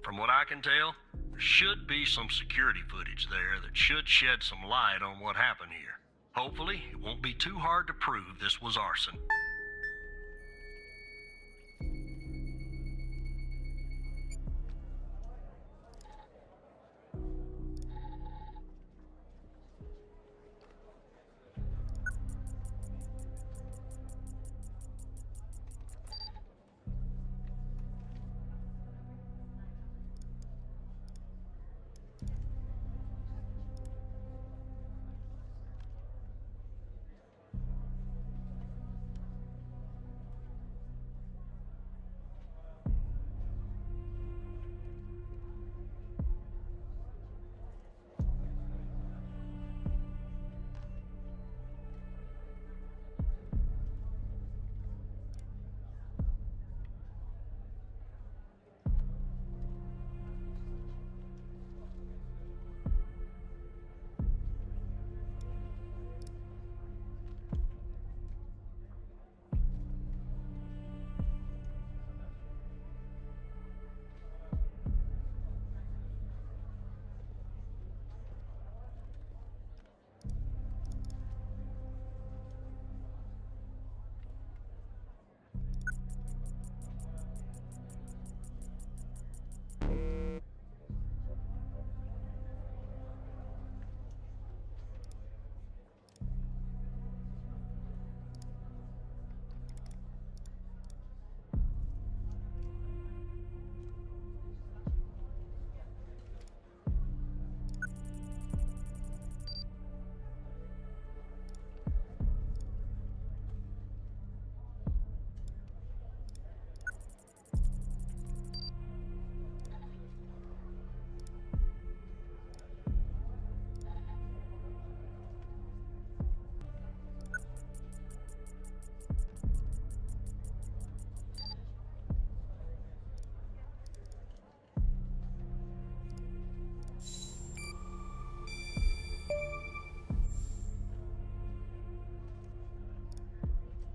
From what I can tell, there should be some security footage there that should shed some light on what happened here. Hopefully, it won't be too hard to prove this was arson.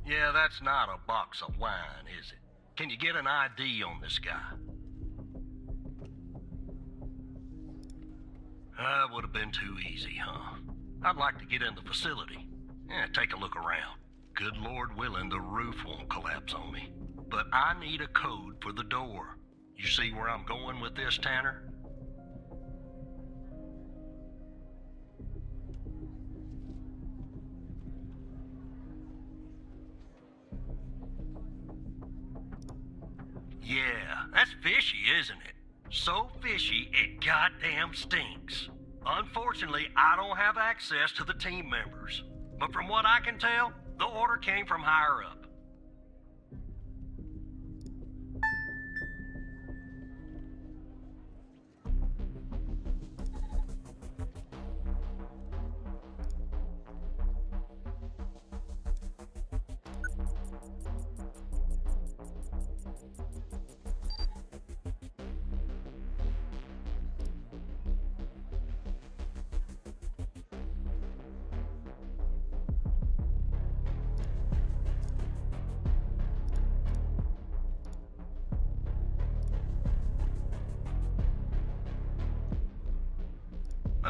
Yeah, that's not a box of wine, is it? Can you get an ID on this guy? That would have been too easy, huh? I'd like to get in the facility. Yeah, take a look around. Good Lord willing, the roof won't collapse on me. But I need a code for the door. You see where I'm going with this, Tanner? Yeah, that's fishy, isn't it? So fishy, it goddamn stinks. Unfortunately, I don't have access to the team members. But from what I can tell, the order came from higher up.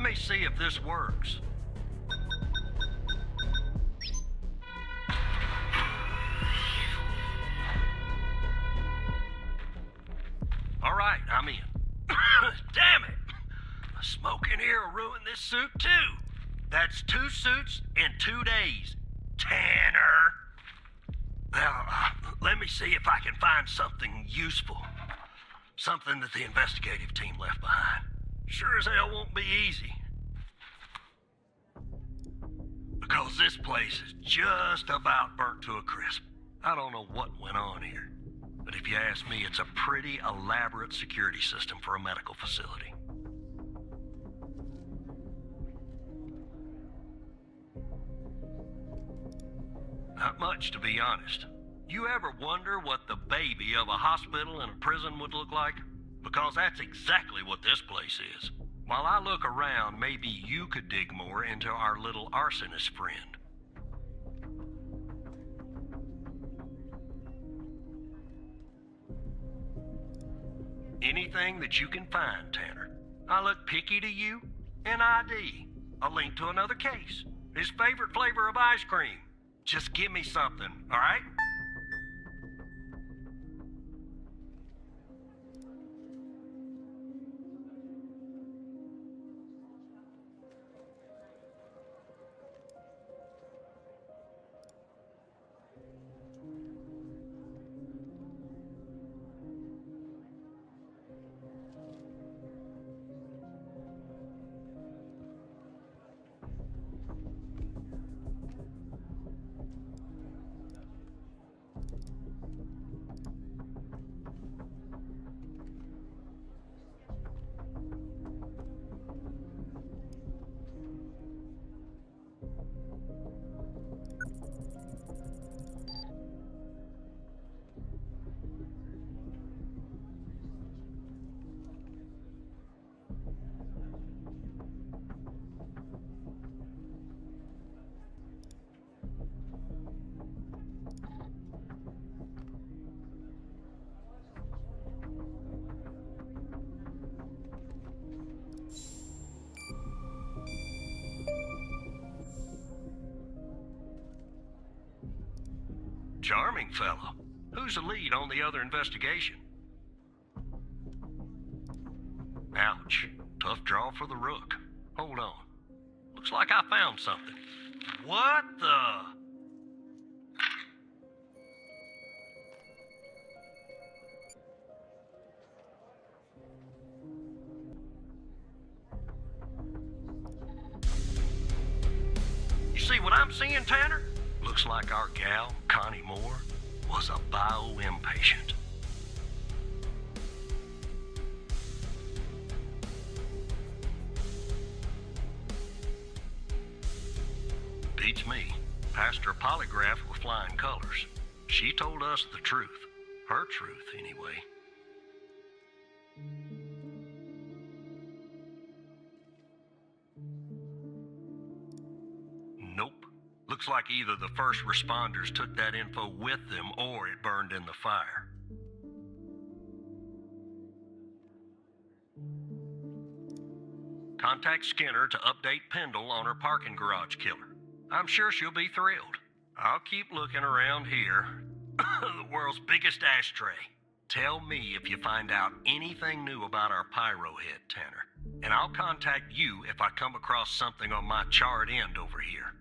Let me see if this works. All right, I'm in. Damn it! The smoke in here will ruin this suit too. That's 2 suits in 2 days. Tanner! Well, let me see if I can find something useful. Something that the investigative team left behind. Sure as hell won't be easy. Because this place is just about burnt to a crisp. I don't know what went on here. But if you ask me, it's a pretty elaborate security system for a medical facility. Not much, to be honest. You ever wonder what the baby of a hospital and a prison would look like? Because that's exactly what this place is. While I look around, maybe you could dig more into our little arsonist friend. Anything that you can find, Tanner. I look picky to you? An ID. A link to another case. His favorite flavor of ice cream. Just give me something, all right? Charming fellow. Who's the lead on the other investigation? Ouch. Tough draw for the rook. Hold on. Looks like I found something. What the? You see what I'm seeing, Tanner? Looks like our gal, Connie Moore, was a BioM patient. Beats me. Passed her polygraph with flying colors. She told us the truth. Her truth, anyway. Nope. Looks like either the first responders took that info with them or it burned in the fire. Contact Skinner to update Pendle on her parking garage killer. I'm sure she'll be thrilled. I'll keep looking around here. The world's biggest ashtray. Tell me if you find out anything new about our pyro head, Tanner. And I'll contact you if I come across something on my charred end over here.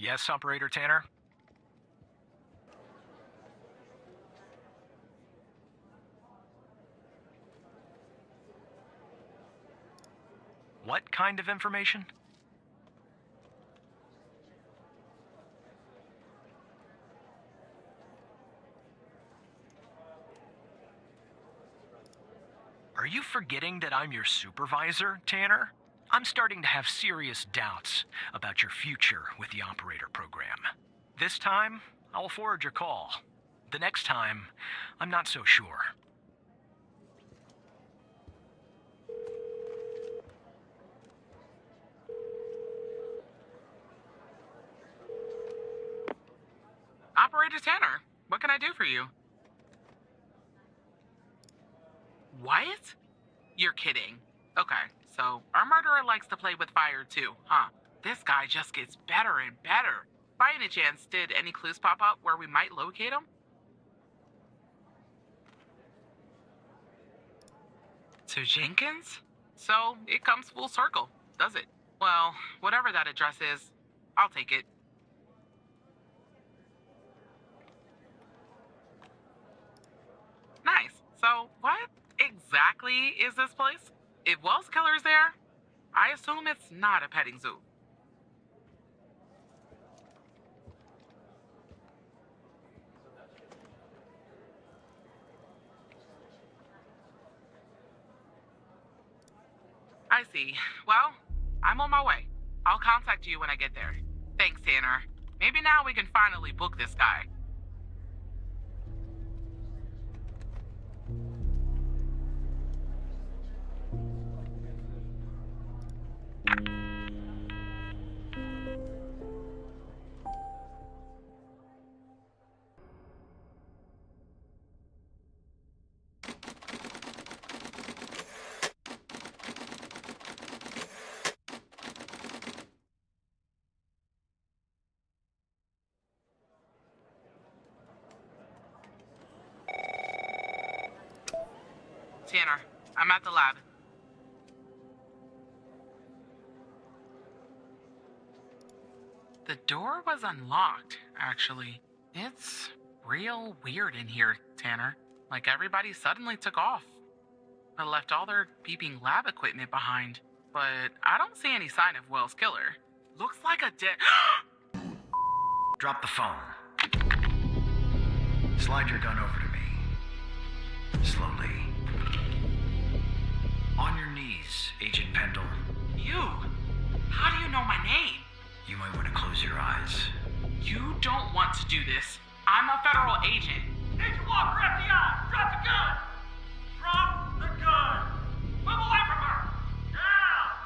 Yes, Operator Tanner? What kind of information? Are you forgetting that I'm your supervisor, Tanner? I'm starting to have serious doubts about your future with the operator program. This time, I'll forward your call. The next time, I'm not so sure. Operator Tanner, what can I do for you? What? You're kidding. Okay, so our murderer likes to play with fire too, huh? This guy just gets better and better. By any chance, did any clues pop up where we might locate him? To Jenkins? So, it comes full circle, does it? Well, whatever that address is, I'll take it. Nice. So, what exactly is this place? If Wells Killer's there, I assume it's not a petting zoo. I see. Well, I'm on my way. I'll contact you when I get there. Thanks, Tanner. Maybe now we can finally book this guy. Tanner, I'm at the lab. The door was unlocked, actually. It's real weird in here, Tanner. Like everybody suddenly took off, but left all their beeping lab equipment behind. But I don't see any sign of Wells Killer. Looks like a dead... Drop the phone. Slide your gun over to me. Slowly. On your knees, Agent Pendel. You? How do you know my name? You might want to close your eyes. You don't want to do this. I'm a federal agent. Agent Walker, FBI! Drop the gun! Drop the gun! Move away from her! Now!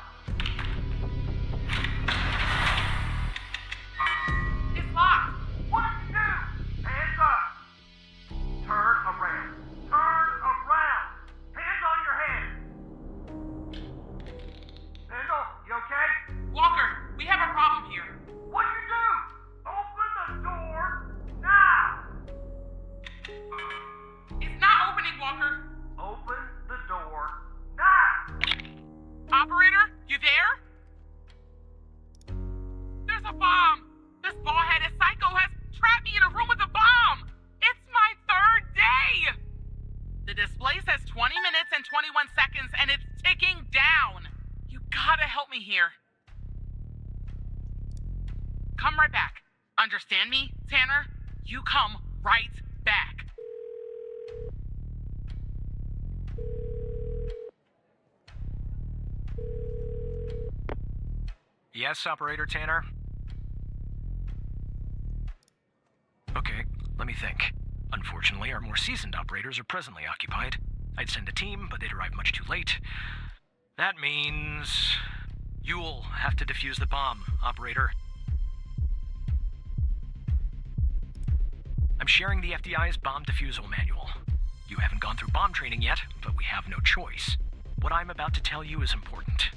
It's locked. What did you do? Hands up! Turn around. Turn around! Hands on your head! Pendel, you okay? Walker, we have a problem here. What'd you do? Open the door now! It's not opening, Walker. Open the door now! Operator, you there? There's a bomb. This bald-headed psycho has trapped me in a room with a bomb. It's my third day. The display says 20 minutes and 21 seconds, and it's ticking down. You gotta help me here. Come right back. Understand me, Tanner? You come right back. Yes, Operator Tanner? Okay, let me think. Unfortunately, our more seasoned operators are presently occupied. I'd send a team, but they'd arrive much too late. That means... you'll have to defuse the bomb, Operator. I'm sharing the FDI's bomb defusal manual. You haven't gone through bomb training yet, but we have no choice. What I'm about to tell you is important.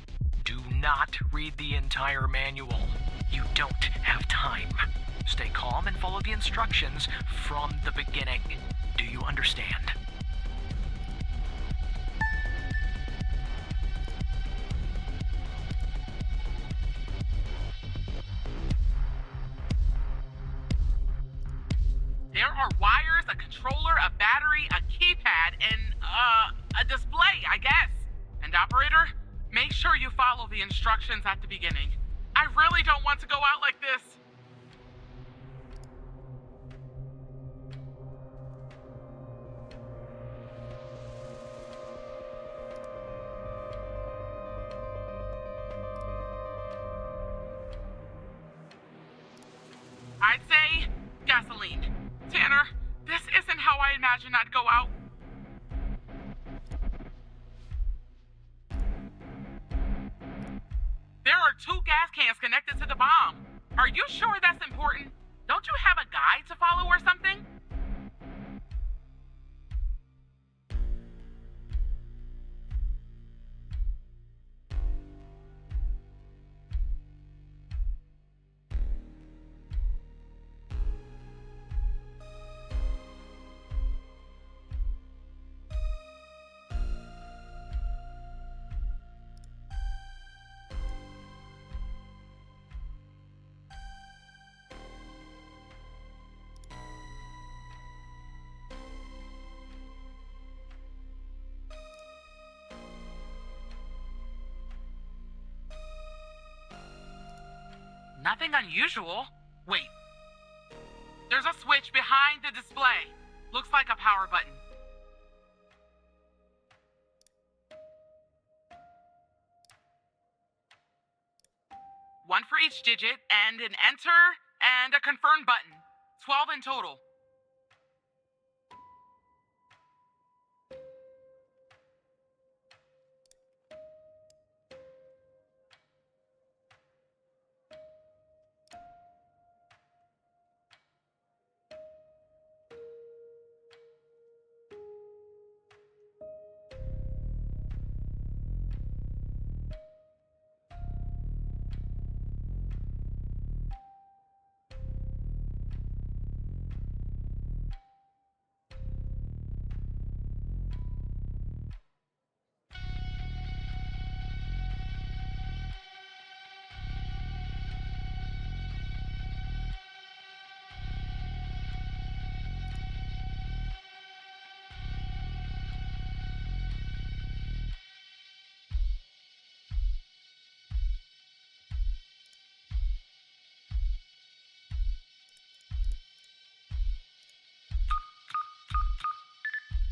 Do not read the entire manual. You don't have time. Stay calm and follow the instructions from the beginning. Do you understand? sure you follow the instructions at the beginning. I really don't want to go out like this. I'd say gasoline. Tanner, this isn't how I imagined I'd go out. There are 2 gas cans connected to the bomb. Are you sure that's important? Don't you have a guide to follow or something? Nothing unusual. Wait. There's a switch behind the display. Looks like a power button. One for each digit, and an enter and a confirm button. 12 in total.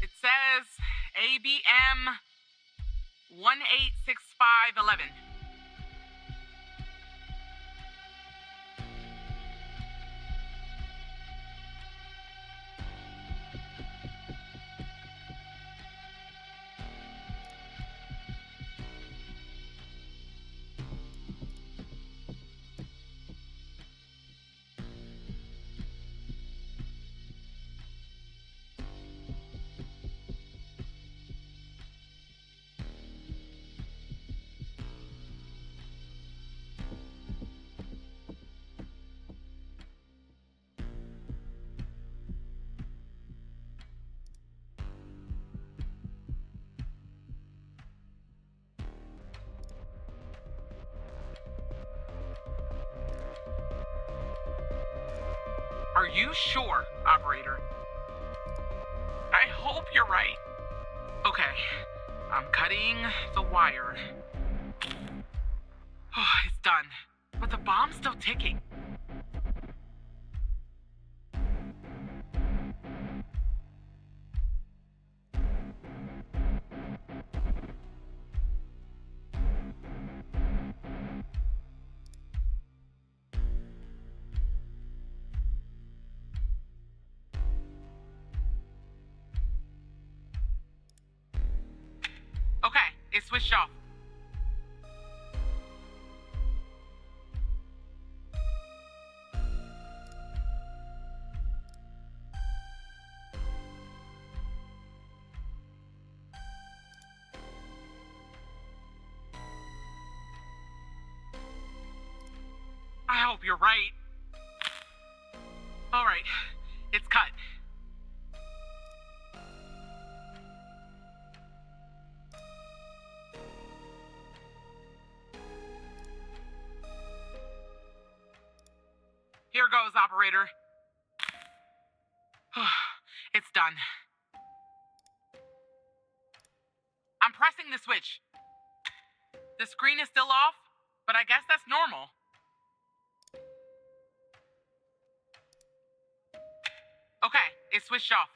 It says ABM 186511. Are you sure, operator? I hope you're right. Okay, I'm cutting the wire. Oh, it's done. But the bomb's still ticking. Okay, it's switched off. I hope you're right. All right, it's cut. Here goes, operator. It's done. I'm pressing the switch. The screen is still off, but I guess that's normal. Okay, it's switched off.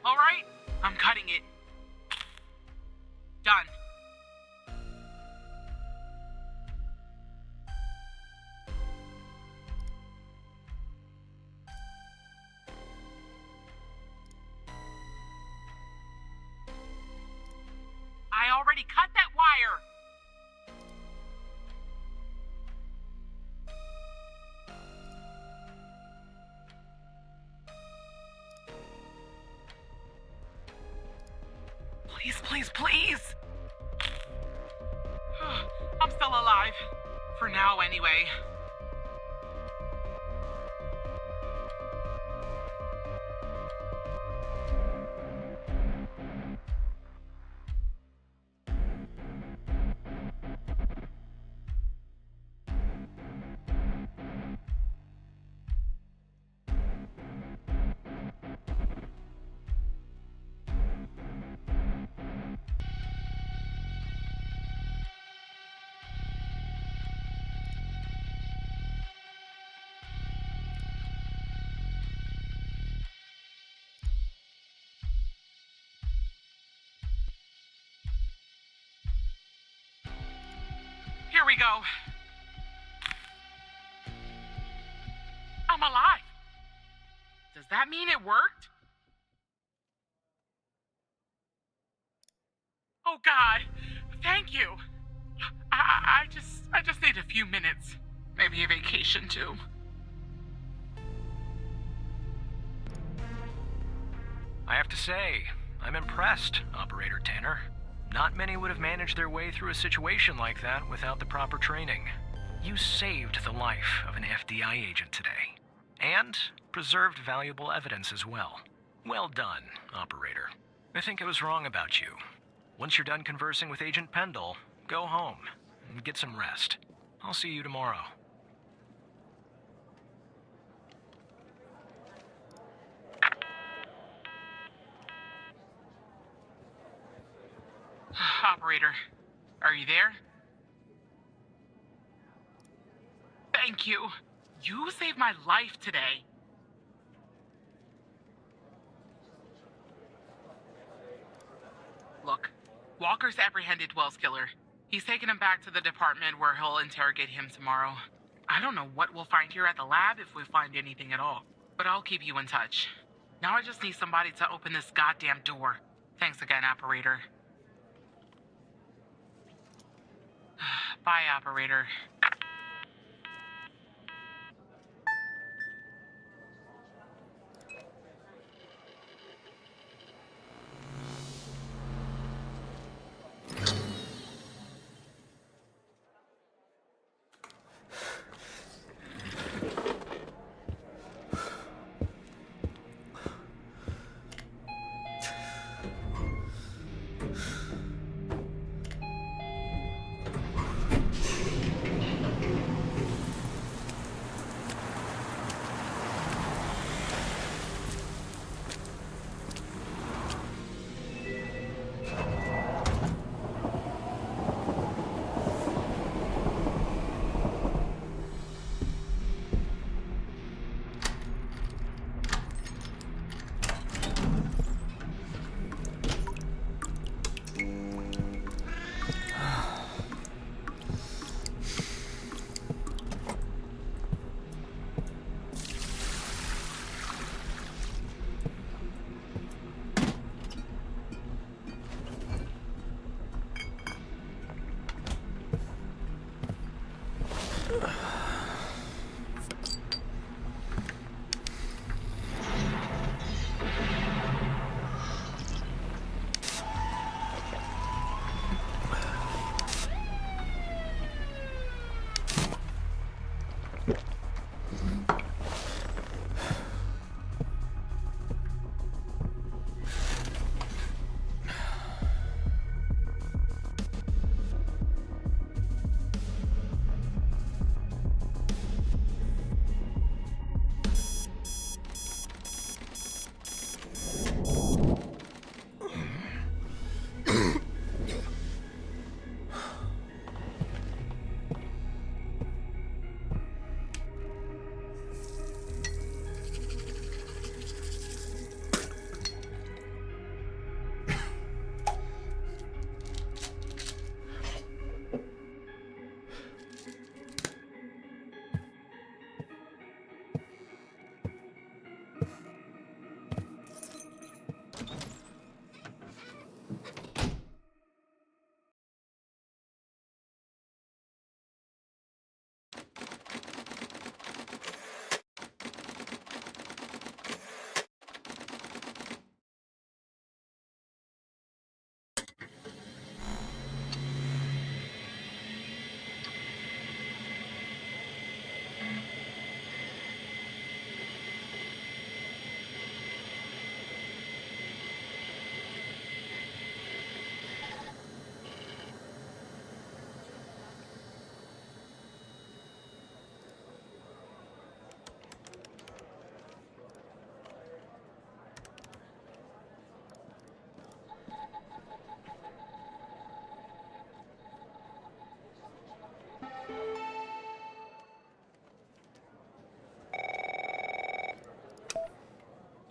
All right, I'm cutting it. Done. I already cut that wire. Please, please, please. I'm still alive. For now, anyway. Here we go. I'm alive. Does that mean it worked? Oh God, thank you. I just need a few minutes. Maybe a vacation too. I have to say, I'm impressed, Operator Tanner. Not many would have managed their way through a situation like that without the proper training. You saved the life of an FDI agent today, and preserved valuable evidence as well. Well done, Operator. I think I was wrong about you. Once you're done conversing with Agent PENDELL, go home and get some rest. I'll see you tomorrow. Operator, are you there? Thank you. You saved my life today. Look, Walker's apprehended Wells' killer. He's taken him back to the department where he'll interrogate him tomorrow. I don't know what we'll find here at the lab if we find anything at all, but I'll keep you in touch. Now I just need somebody to open this goddamn door. Thanks again, Operator. Bye, Operator.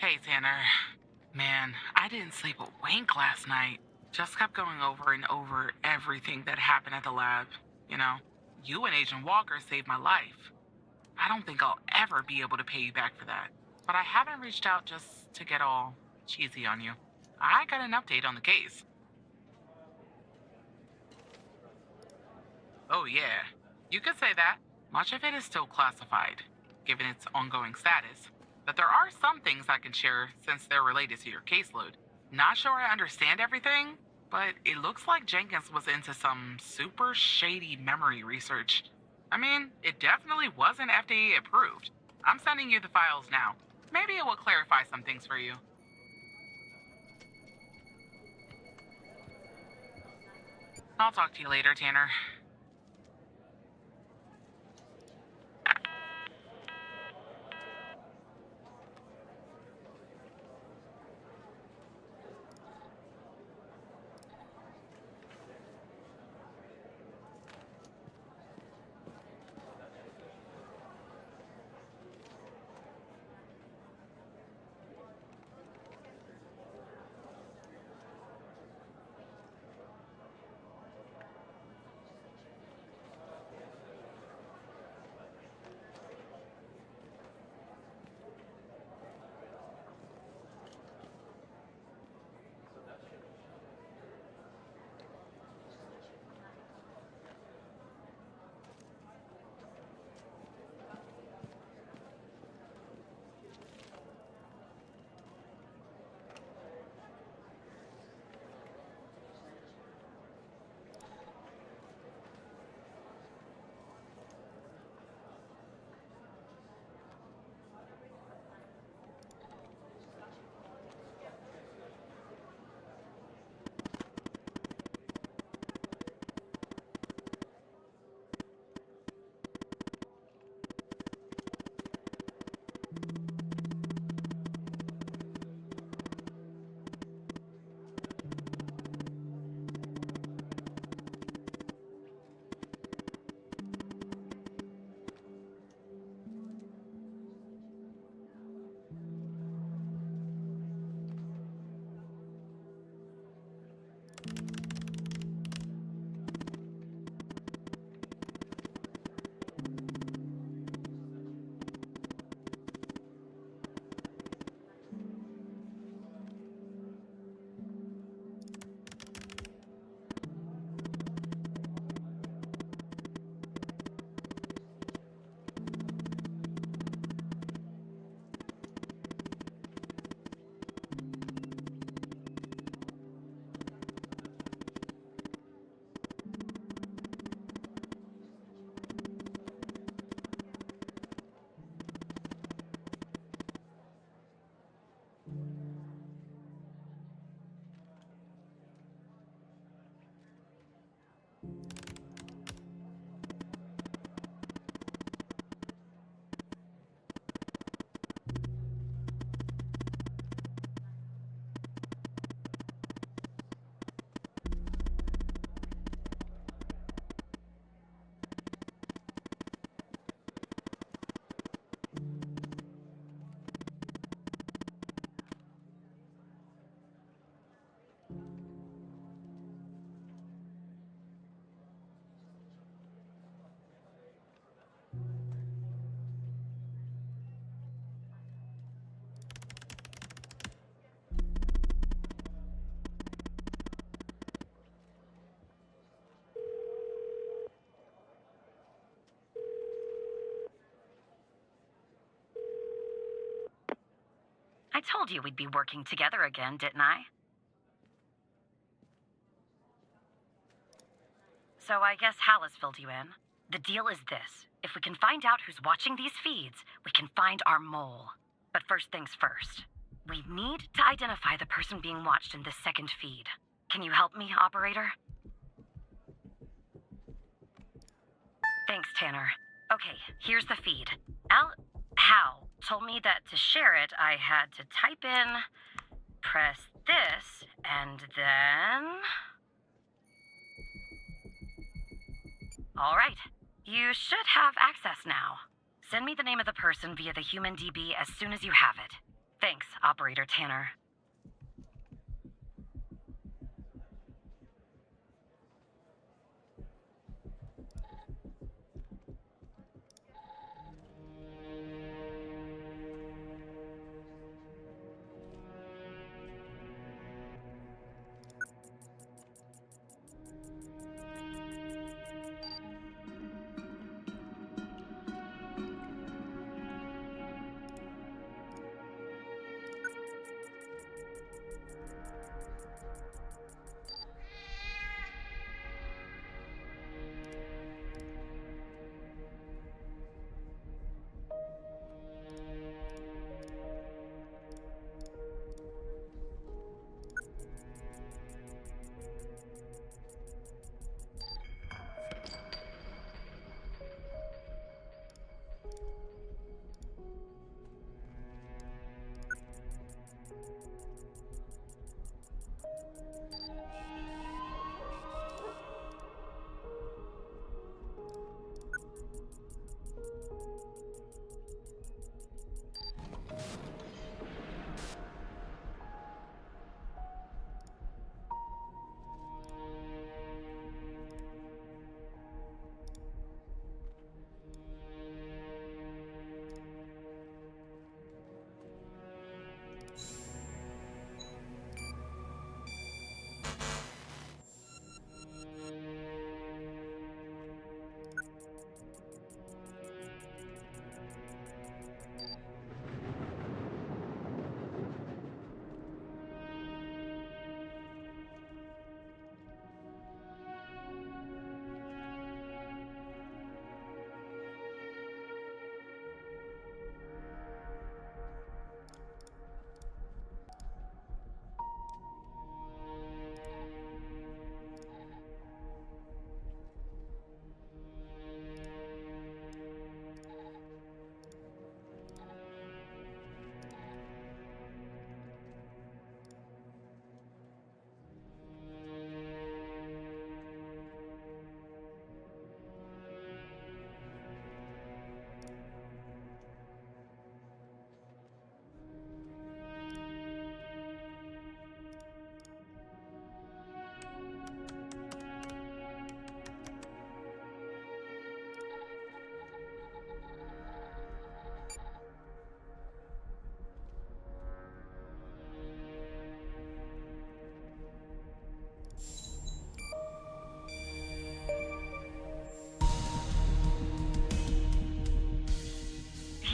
Hey, Tanner. Man, I didn't sleep a wink last night. Just kept going over and over everything that happened at the lab. You know, you and Agent Walker saved my life. I don't think I'll ever be able to pay you back for that. But I haven't reached out just to get all cheesy on you. I got an update on the case. Oh yeah, you could say that. Much of it is still classified, given its ongoing status. But there are some things I can share since they're related to your caseload. Not sure I understand everything, but it looks like Jenkins was into some super shady memory research. I mean, it definitely wasn't FDA approved. I'm sending you the files now. Maybe it will clarify some things for you. I'll talk to you later, Tanner. told you we'd be working together again, didn't I? So I guess Hal has filled you in. The deal is this. If we can find out who's watching these feeds, we can find our mole. But first things first. We need to identify the person being watched in this second feed. Can you help me, operator? Thanks, Tanner. Okay, here's the feed. Hal told me that to share it, I had to type in, press this, and then... All right. You should have access now. Send me the name of the person via the human DB as soon as you have it. Thanks, Operator Tanner.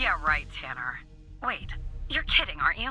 Yeah, right, Tanner. Wait, you're kidding, aren't you?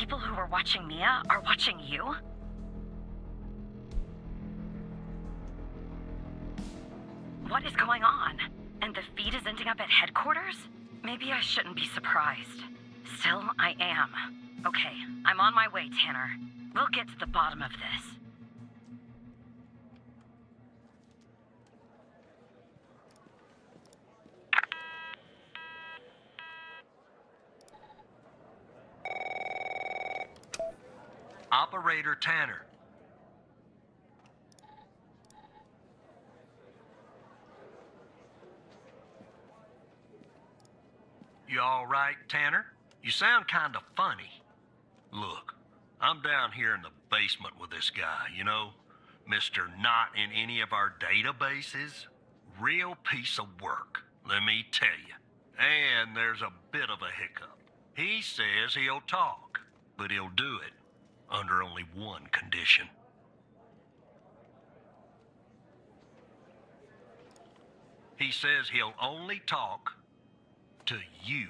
people who were watching Mia are watching you? What is going on? And the feed is ending up at headquarters? Maybe I shouldn't be surprised. Still, I am. Okay, I'm on my way, Tanner. We'll get to the bottom of this. Operator Tanner. You all right, Tanner? You sound kind of funny. Look, I'm down here in the basement with this guy, you know? Mr. Not in any of our databases. Real piece of work, let me tell you. And there's a bit of a hiccup. He says he'll talk, but he'll do it under only one condition. He says he'll only talk to you.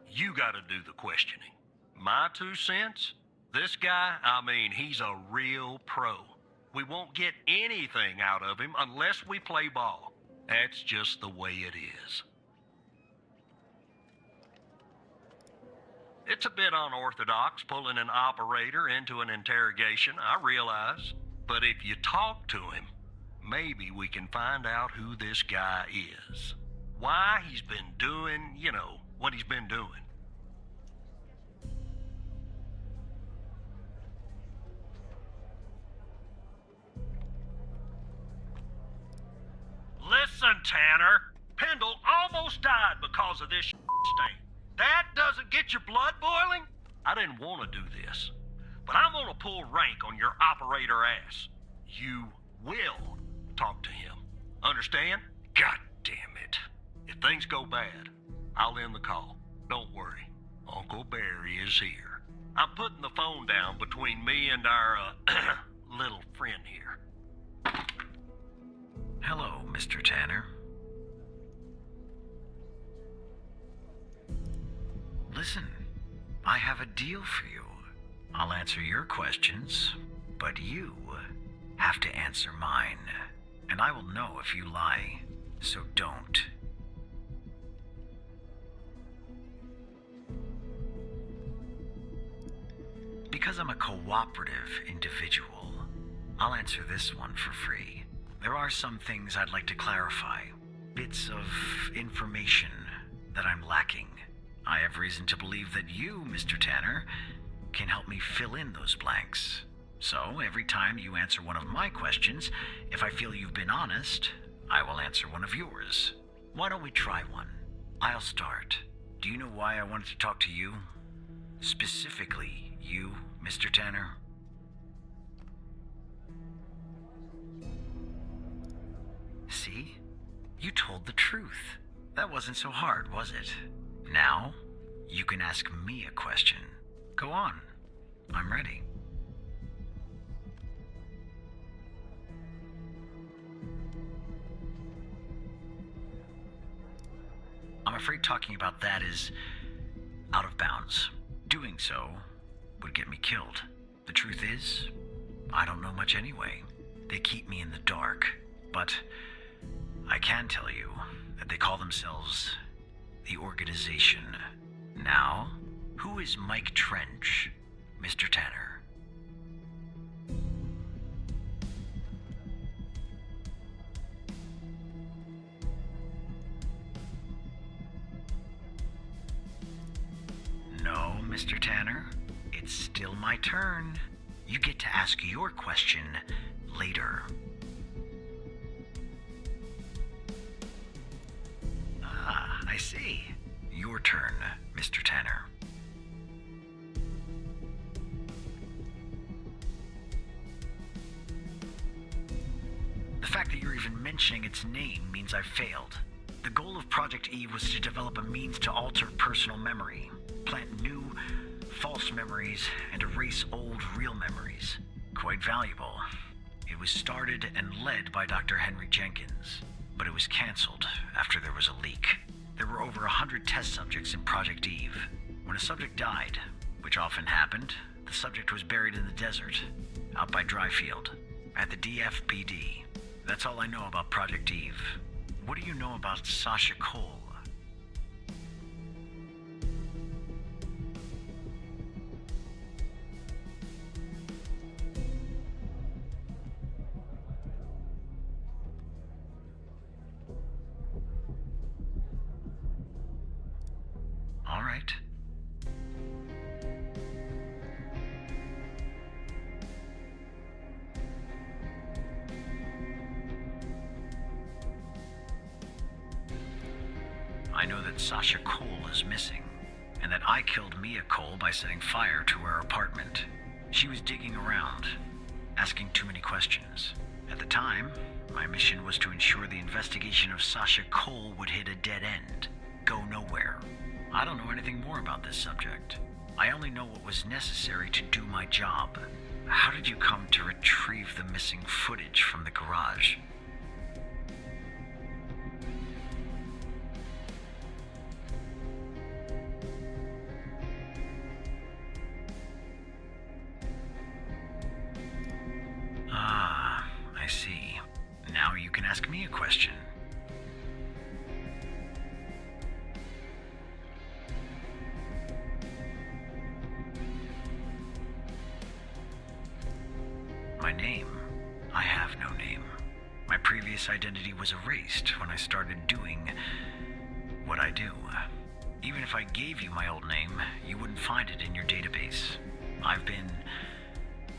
You gotta do the questioning. My 2 cents? This guy, I mean, he's a real pro. We won't get anything out of him unless we play ball. That's just the way it is. It's a bit unorthodox pulling an operator into an interrogation, I realize. But if you talk to him, maybe we can find out who this guy is. Why he's been doing, you know, what he's been doing. Listen, Tanner. Pendle almost died because of this stain. That doesn't get your blood boiling? I didn't want to do this, but I'm gonna pull rank on your operator ass. You will talk to him. Understand? God damn it. If things go bad, I'll end the call. Don't worry. Uncle Barry is here. I'm putting the phone down between me and our, little friend here. Hello, Mr. Tanner. Listen, I have a deal for you. I'll answer your questions, but you have to answer mine. And I will know if you lie, so don't. Because I'm a cooperative individual, I'll answer this one for free. There are some things I'd like to clarify, bits of information that I'm lacking. I have reason to believe that you, Mr. Tanner, can help me fill in those blanks. So, every time you answer one of my questions, if I feel you've been honest, I will answer one of yours. Why don't we try one? I'll start. Do you know why I wanted to talk to you? Specifically, you, Mr. Tanner? See? You told the truth. That wasn't so hard, was it? Now, you can ask me a question. Go on. I'm ready. I'm afraid talking about that is out of bounds. Doing so would get me killed. The truth is, I don't know much anyway. They keep me in the dark. But I can tell you that they call themselves the organization. Now, who is Mike Trench, Mr. Tanner? No, Mr. Tanner. It's still my turn. You get to ask your question later. Ah, I see. Your turn, Mr. Tanner. The fact that you're even mentioning its name means I've failed. The goal of Project E was to develop a means to alter personal memory, plant new, false memories, and erase old, real memories. Quite valuable. It was started and led by Dr. Henry Jenkins, but it was canceled after there was a leak. There were over 100 test subjects in Project Eve. When a subject died, which often happened, The subject was buried in the desert, out by Dryfield, at the DFPD. That's all I know about Project Eve. What do you know about Sasha Cole? All right. I know that Sasha Cole is missing, and that I killed Mia Cole by setting fire to her apartment. She was digging around, asking too many questions. At the time, my mission was to ensure the investigation of Sasha Cole would hit a dead end, go nowhere. I don't know anything more about this subject. I only know what was necessary to do my job. How did you come to retrieve the missing footage from the garage? Ah, I see. Now you can ask me a question. My name? I have no name. My previous identity was erased when I started doing what I do. Even if I gave you my old name, you wouldn't find it in your database. I've been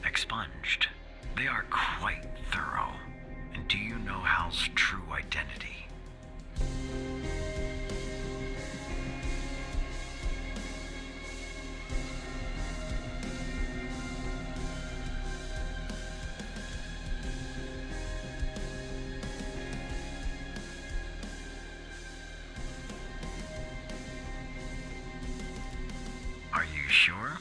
expunged. They are quite thorough. And do you know Hal's true identity? Are you sure?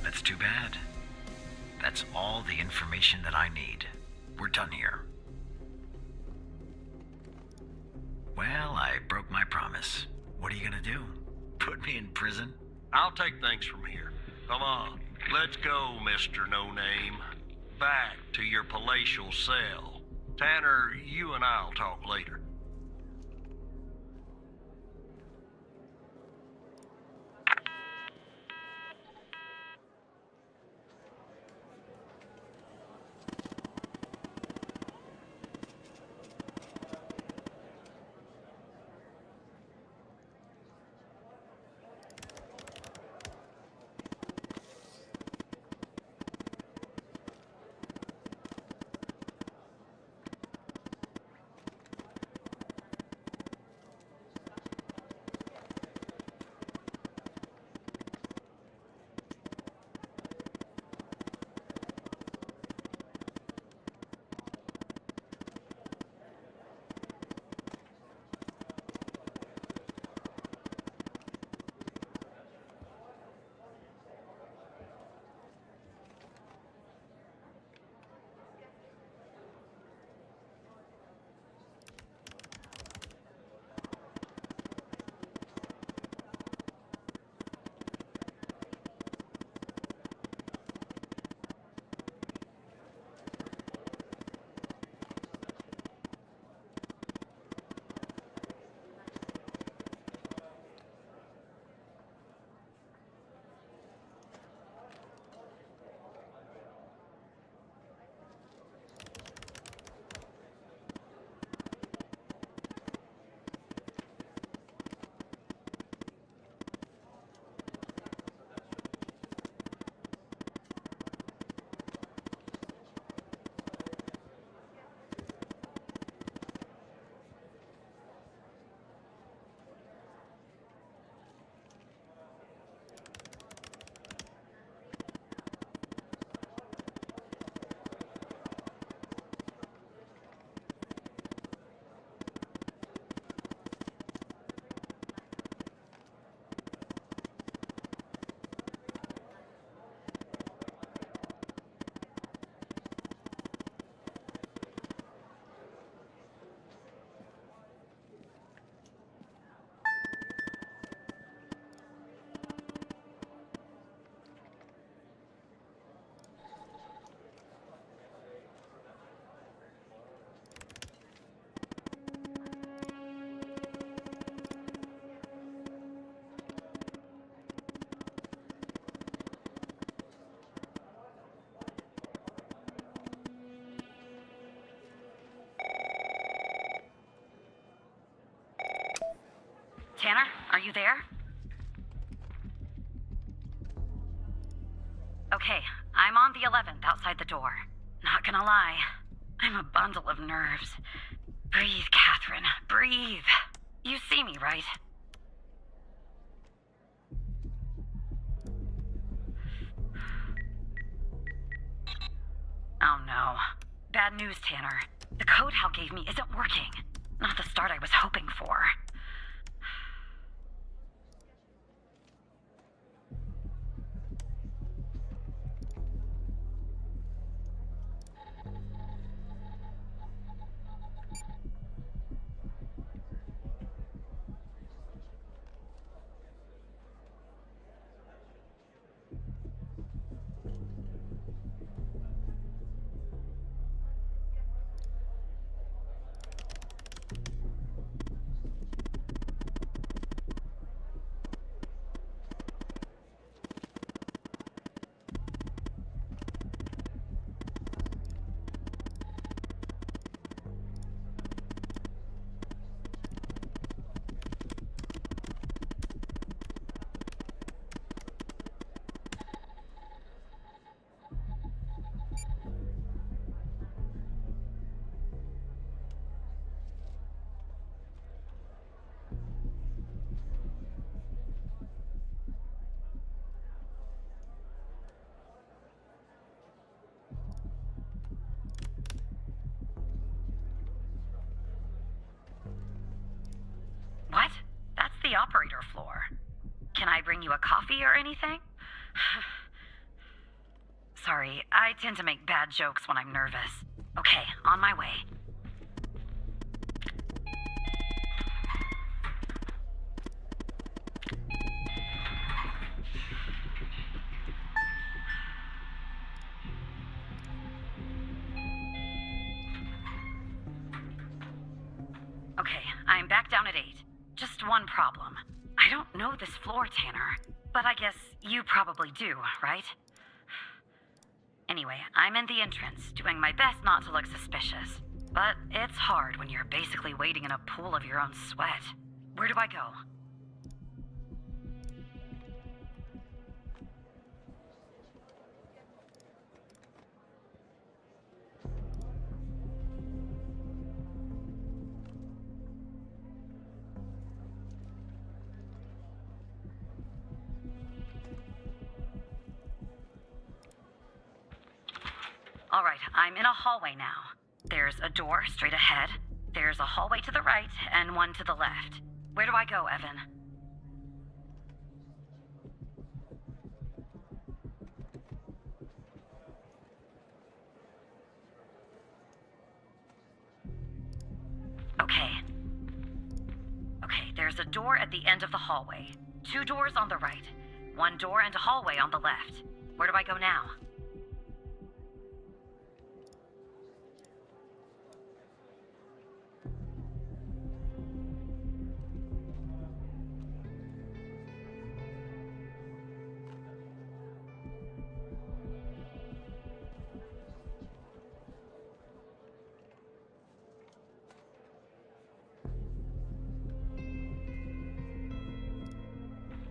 That's too bad. That's all the information that I need. We're done here. Well, I broke my promise. What are you gonna do? Put me in prison? I'll take things from here. Come on, let's go, Mr. No Name. Back to your palatial cell. Tanner, you and I'll talk later. you there? Okay, I'm on the 11th outside the door. Not gonna lie, I'm a bundle of nerves. Breathe, Catherine, breathe. You see me, right? Oh no. Bad news, Tanner. The code Hal gave me isn't working. Not the start I was hoping for. What? That's the operator floor. Can I bring you a coffee or anything? Sorry, I tend to make bad jokes when I'm nervous. Okay, on my way. Okay, I'm back down at 8. Just one problem. I don't know this floor, Tanner. But I guess you probably do, right? Anyway, I'm in the entrance, doing my best not to look suspicious. But it's hard when you're basically waiting in a pool of your own sweat. Where do I go? All right, I'm in a hallway now. There's a door straight ahead. There's a hallway to the right and one to the left. Where do I go, Evan? Okay. Okay, there's a door at the end of the hallway. 2 doors on the right. 1 door and a hallway on the left. Where do I go now?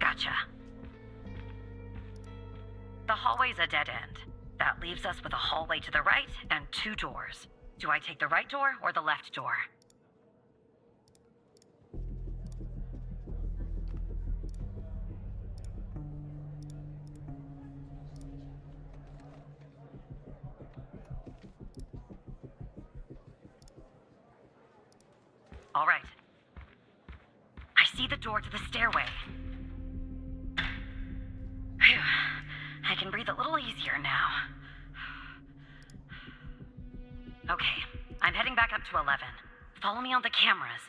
Gotcha. The hallway's a dead end. That leaves us with a hallway to the right and 2 doors. Do I take the right door or the left door? All right. I see the door to the stairway. Phew. I can breathe a little easier now. Okay, I'm heading back up to 11. Follow me on the cameras.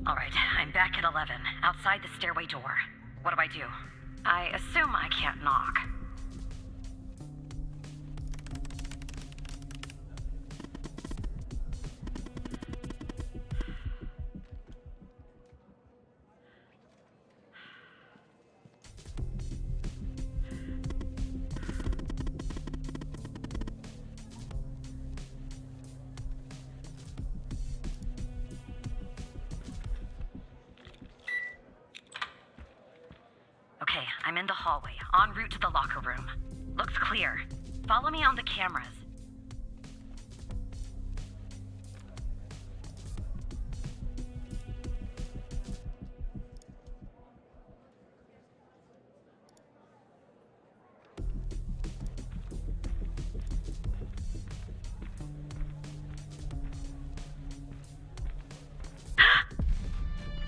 All right, I'm back at 11, outside the stairway door. What do I do? I assume I can't knock. the hallway, en route to the locker room. Looks clear. Follow me on the cameras.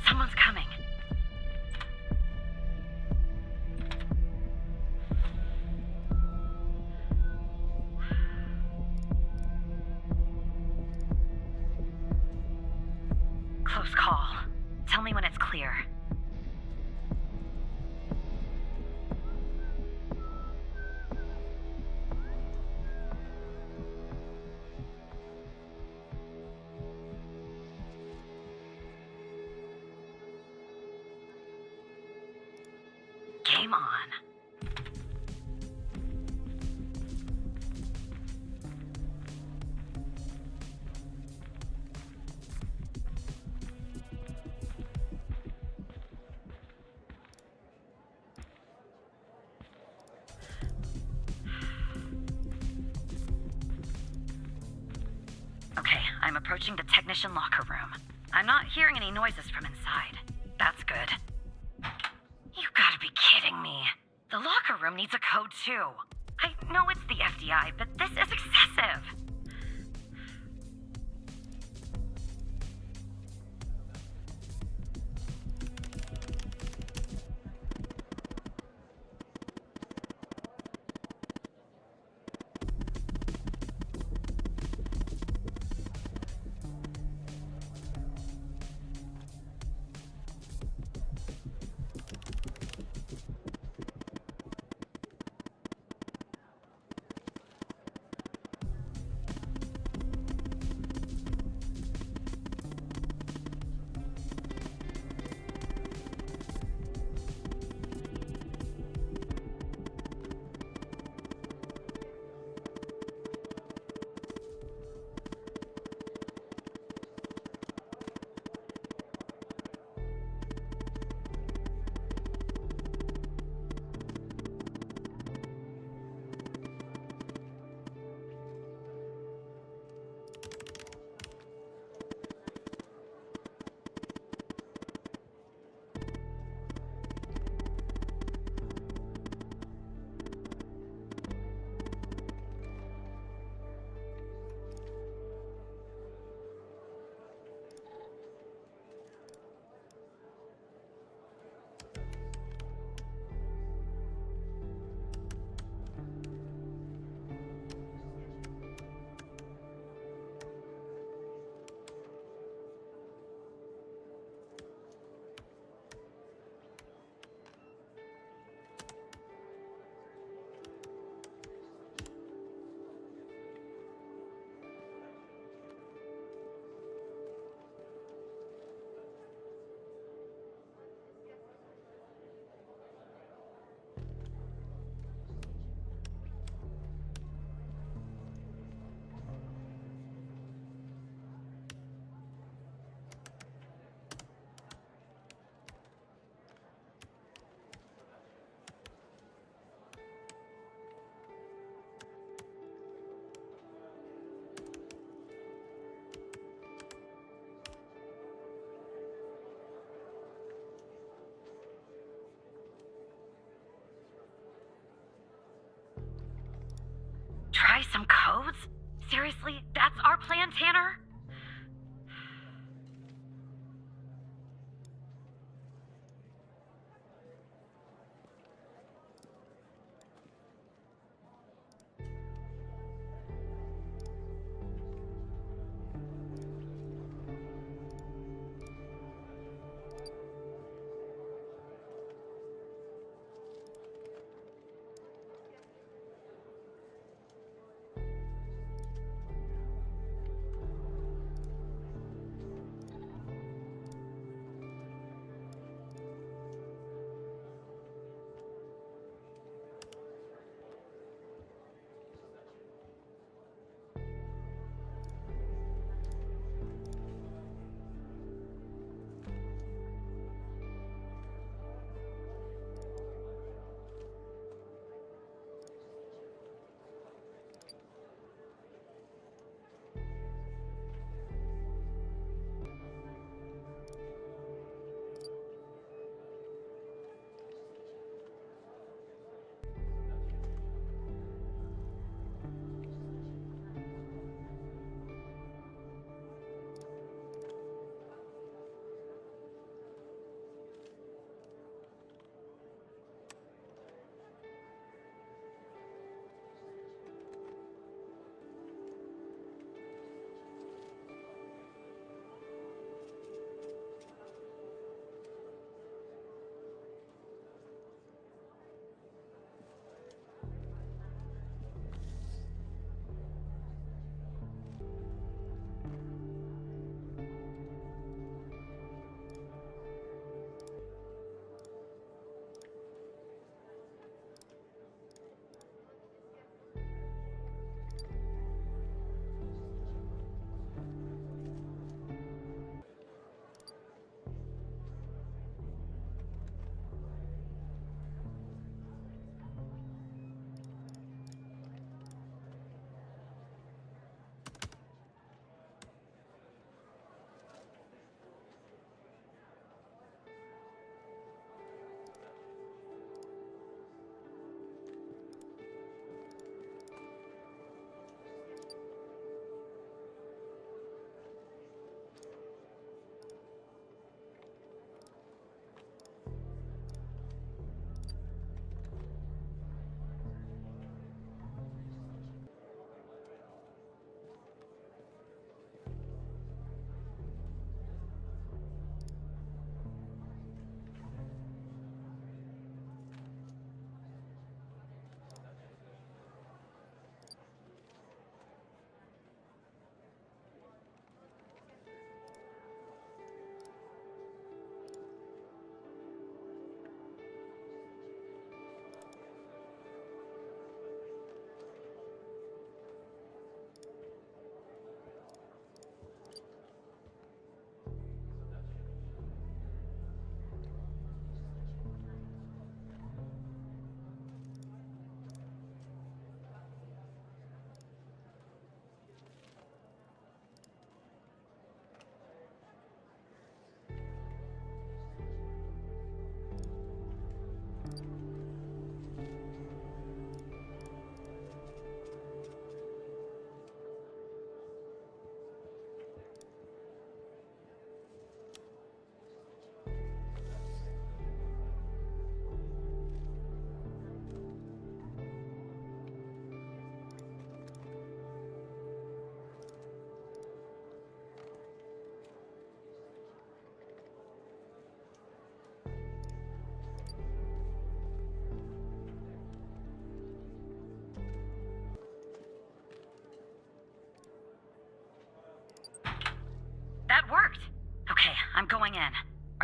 Someone's coming. Close call. Tell me when it's clear. Game on. Okay, I'm approaching the technician locker room. I'm not hearing any noises from inside. That's good. You gotta be kidding me. The locker room needs a code too. I know it's the FDI, but this is excessive. Try some codes? Seriously, that's our plan, Tanner?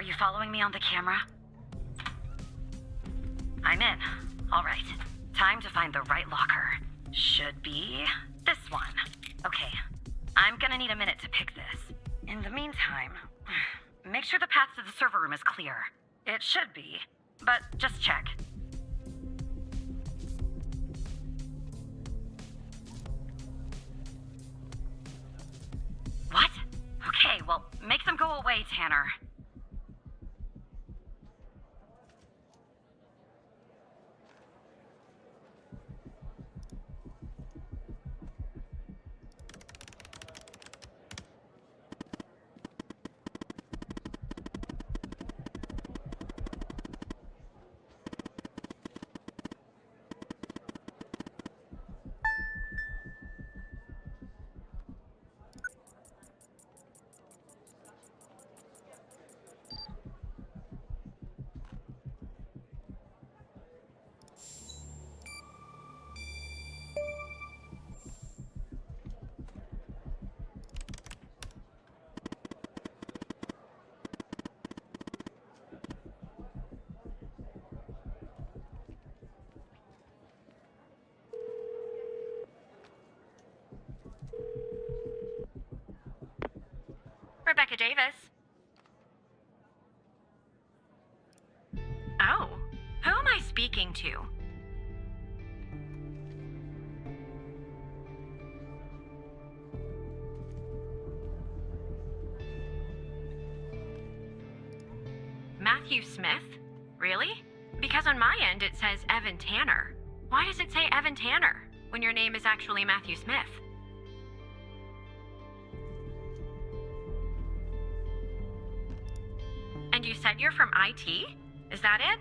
you following me on the camera? I'm in. All right. Time to find the right locker. Should be this one. Okay. I'm gonna need a minute to pick this. In the meantime, make sure the path to the server room is clear. It should be, but just check. What? Okay, well, make them go away, Tanner. Rebecca Davis. Oh, who am I speaking to? Matthew Smith? Really? Because on my end it says Evan Tanner. Why does it say Evan Tanner when your name is actually Matthew Smith? And you said you're from IT? Is that it?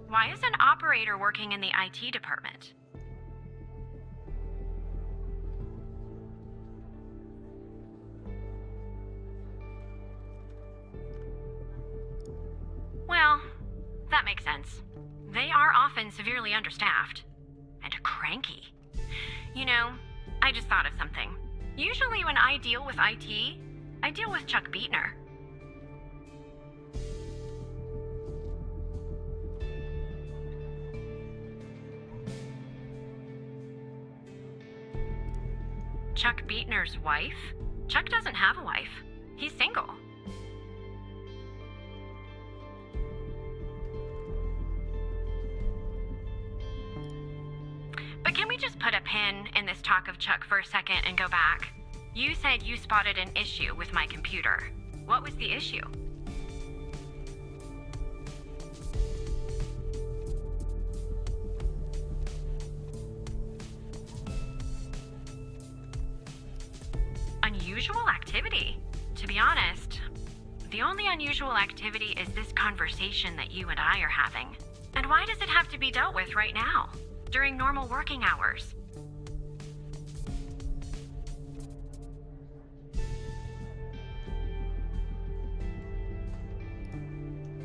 Why is an operator working in the IT department? Well, that makes sense. They are often severely understaffed. And cranky. You know, I just thought of something. Usually when I deal with IT, I deal with Chuck Beatner. Chuck Beatner's wife? Chuck doesn't have a wife. He's single. But can we just put a pin in this talk of Chuck for a second and go back? You said you spotted an issue with my computer. What was the issue? Unusual activity? To be honest, the only unusual activity is this conversation that you and I are having. And why does it have to be dealt with right now, during normal working hours?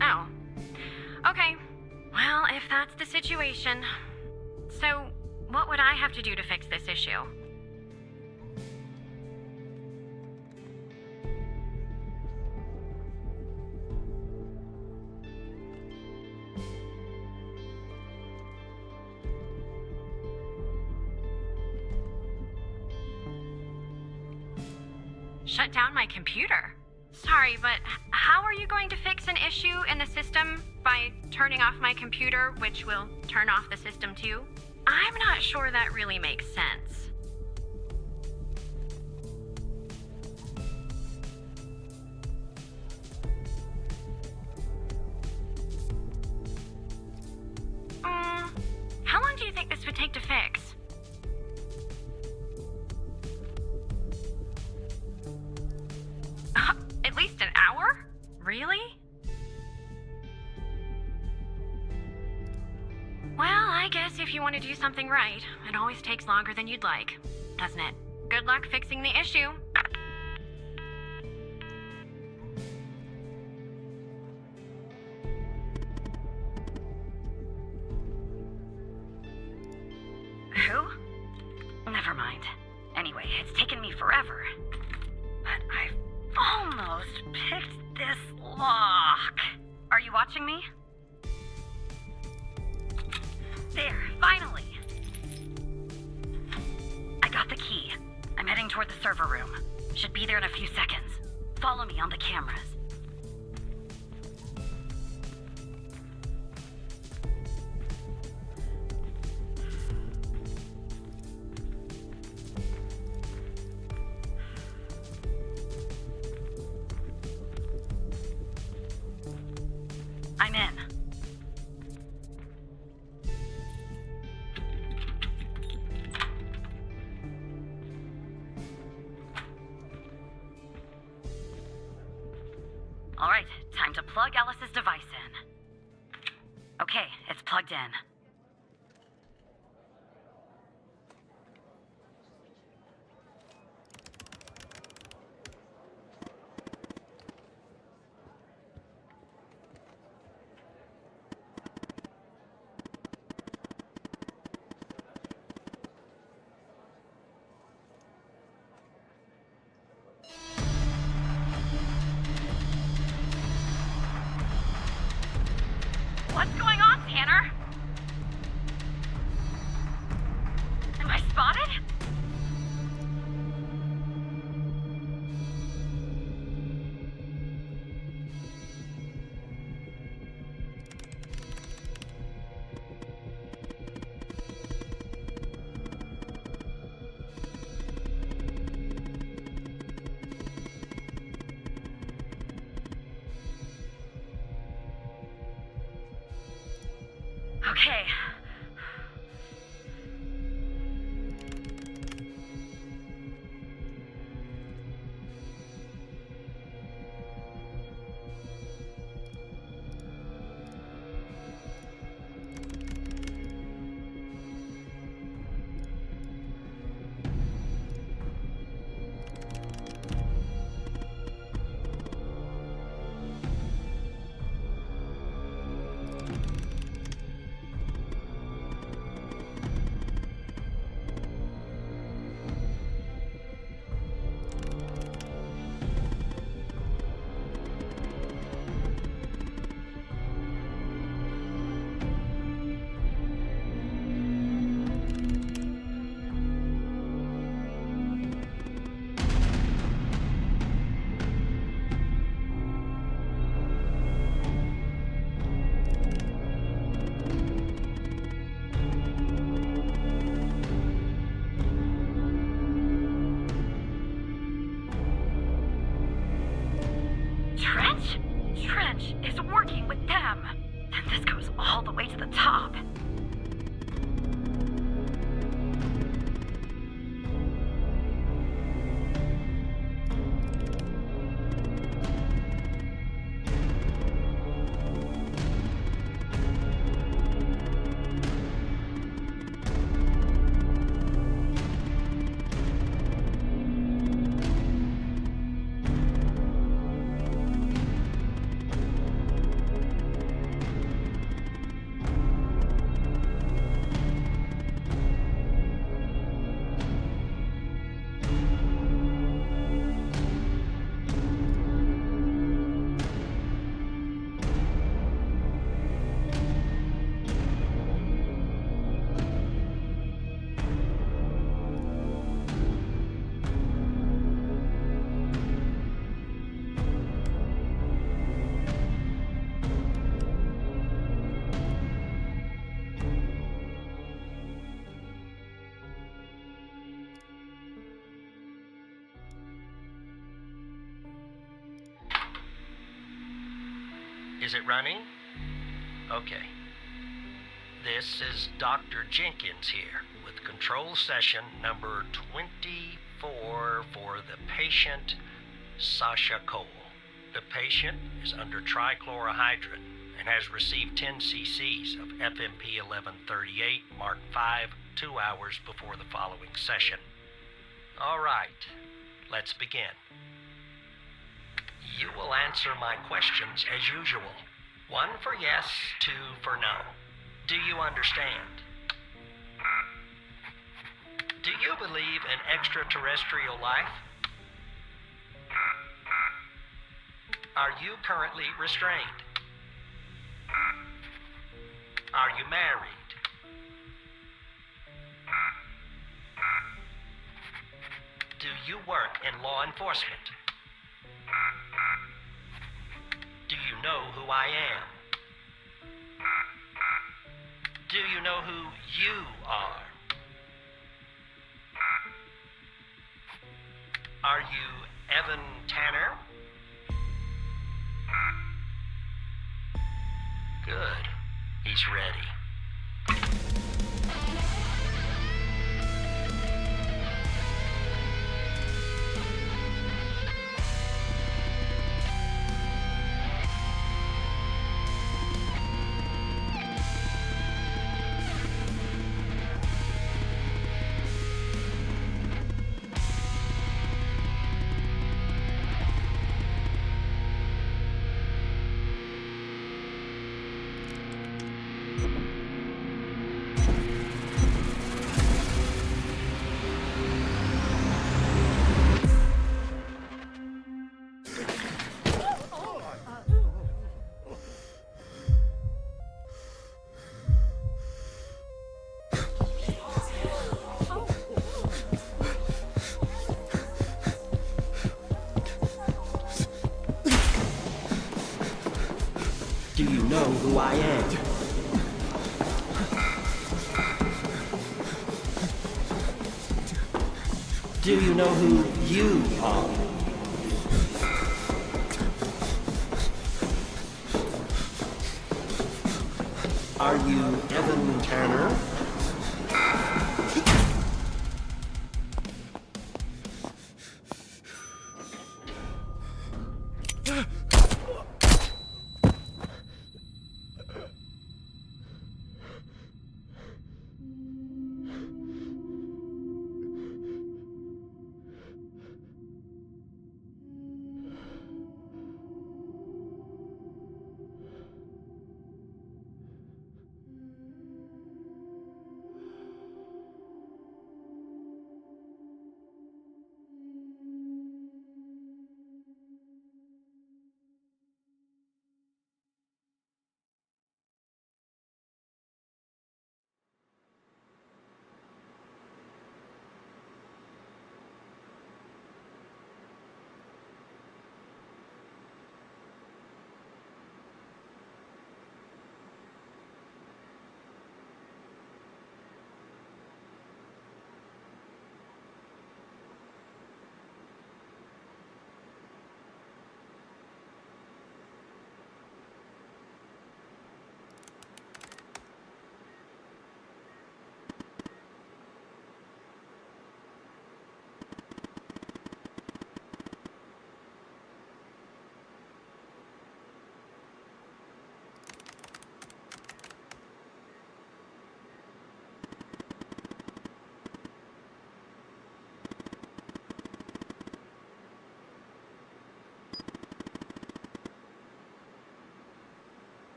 Oh. Okay. Well, if that's the situation. So, what would I have to do to fix this issue? Shut down my computer? Sorry, but how are you going to fix an issue in the system by turning off my computer, which will turn off the system too? I'm not sure that really makes sense. How long do you think this would take to fix? At least an hour? Really? Well, I guess if you want to do something right, it always takes longer than you'd like, doesn't it? Good luck fixing the issue. Never mind. Anyway, it's taken me forever. But I've almost picked this lock. Are you watching me? There, finally! I got the key. I'm heading toward the server room. Should be there in a few seconds. Follow me on the cameras. I'm in. All right, time to plug Alice's device in. Okay, it's plugged in. What's going on, Tanner? Am I spotted? Okay. Trench is working with them. Then this goes all the way to the top. Is it running? Okay. This is Dr. Jenkins here with control session number 24 for the patient, Sasha Cole. The patient is under trichlorohydrin and has received 10 cc's of FMP 1138 Mark V 2 hours before the following session. All right, let's begin. You will answer my questions as usual. 1 for yes, 2 for no. Do you understand? Do you believe in extraterrestrial life? Are you currently restrained? Are you married? Do you work in law enforcement? Do you know who I am? Do you know who you are? Are you Evan Tanner? Good. He's ready. Do you know who I am? Do you know who you are? Are you Evan Tanner?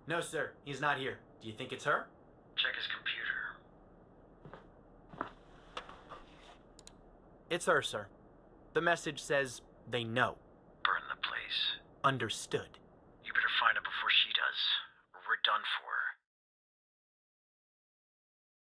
No, sir. He's not here. Do you think it's her? Check his computer. It's her, sir. The message says they know. Burn the place. Understood.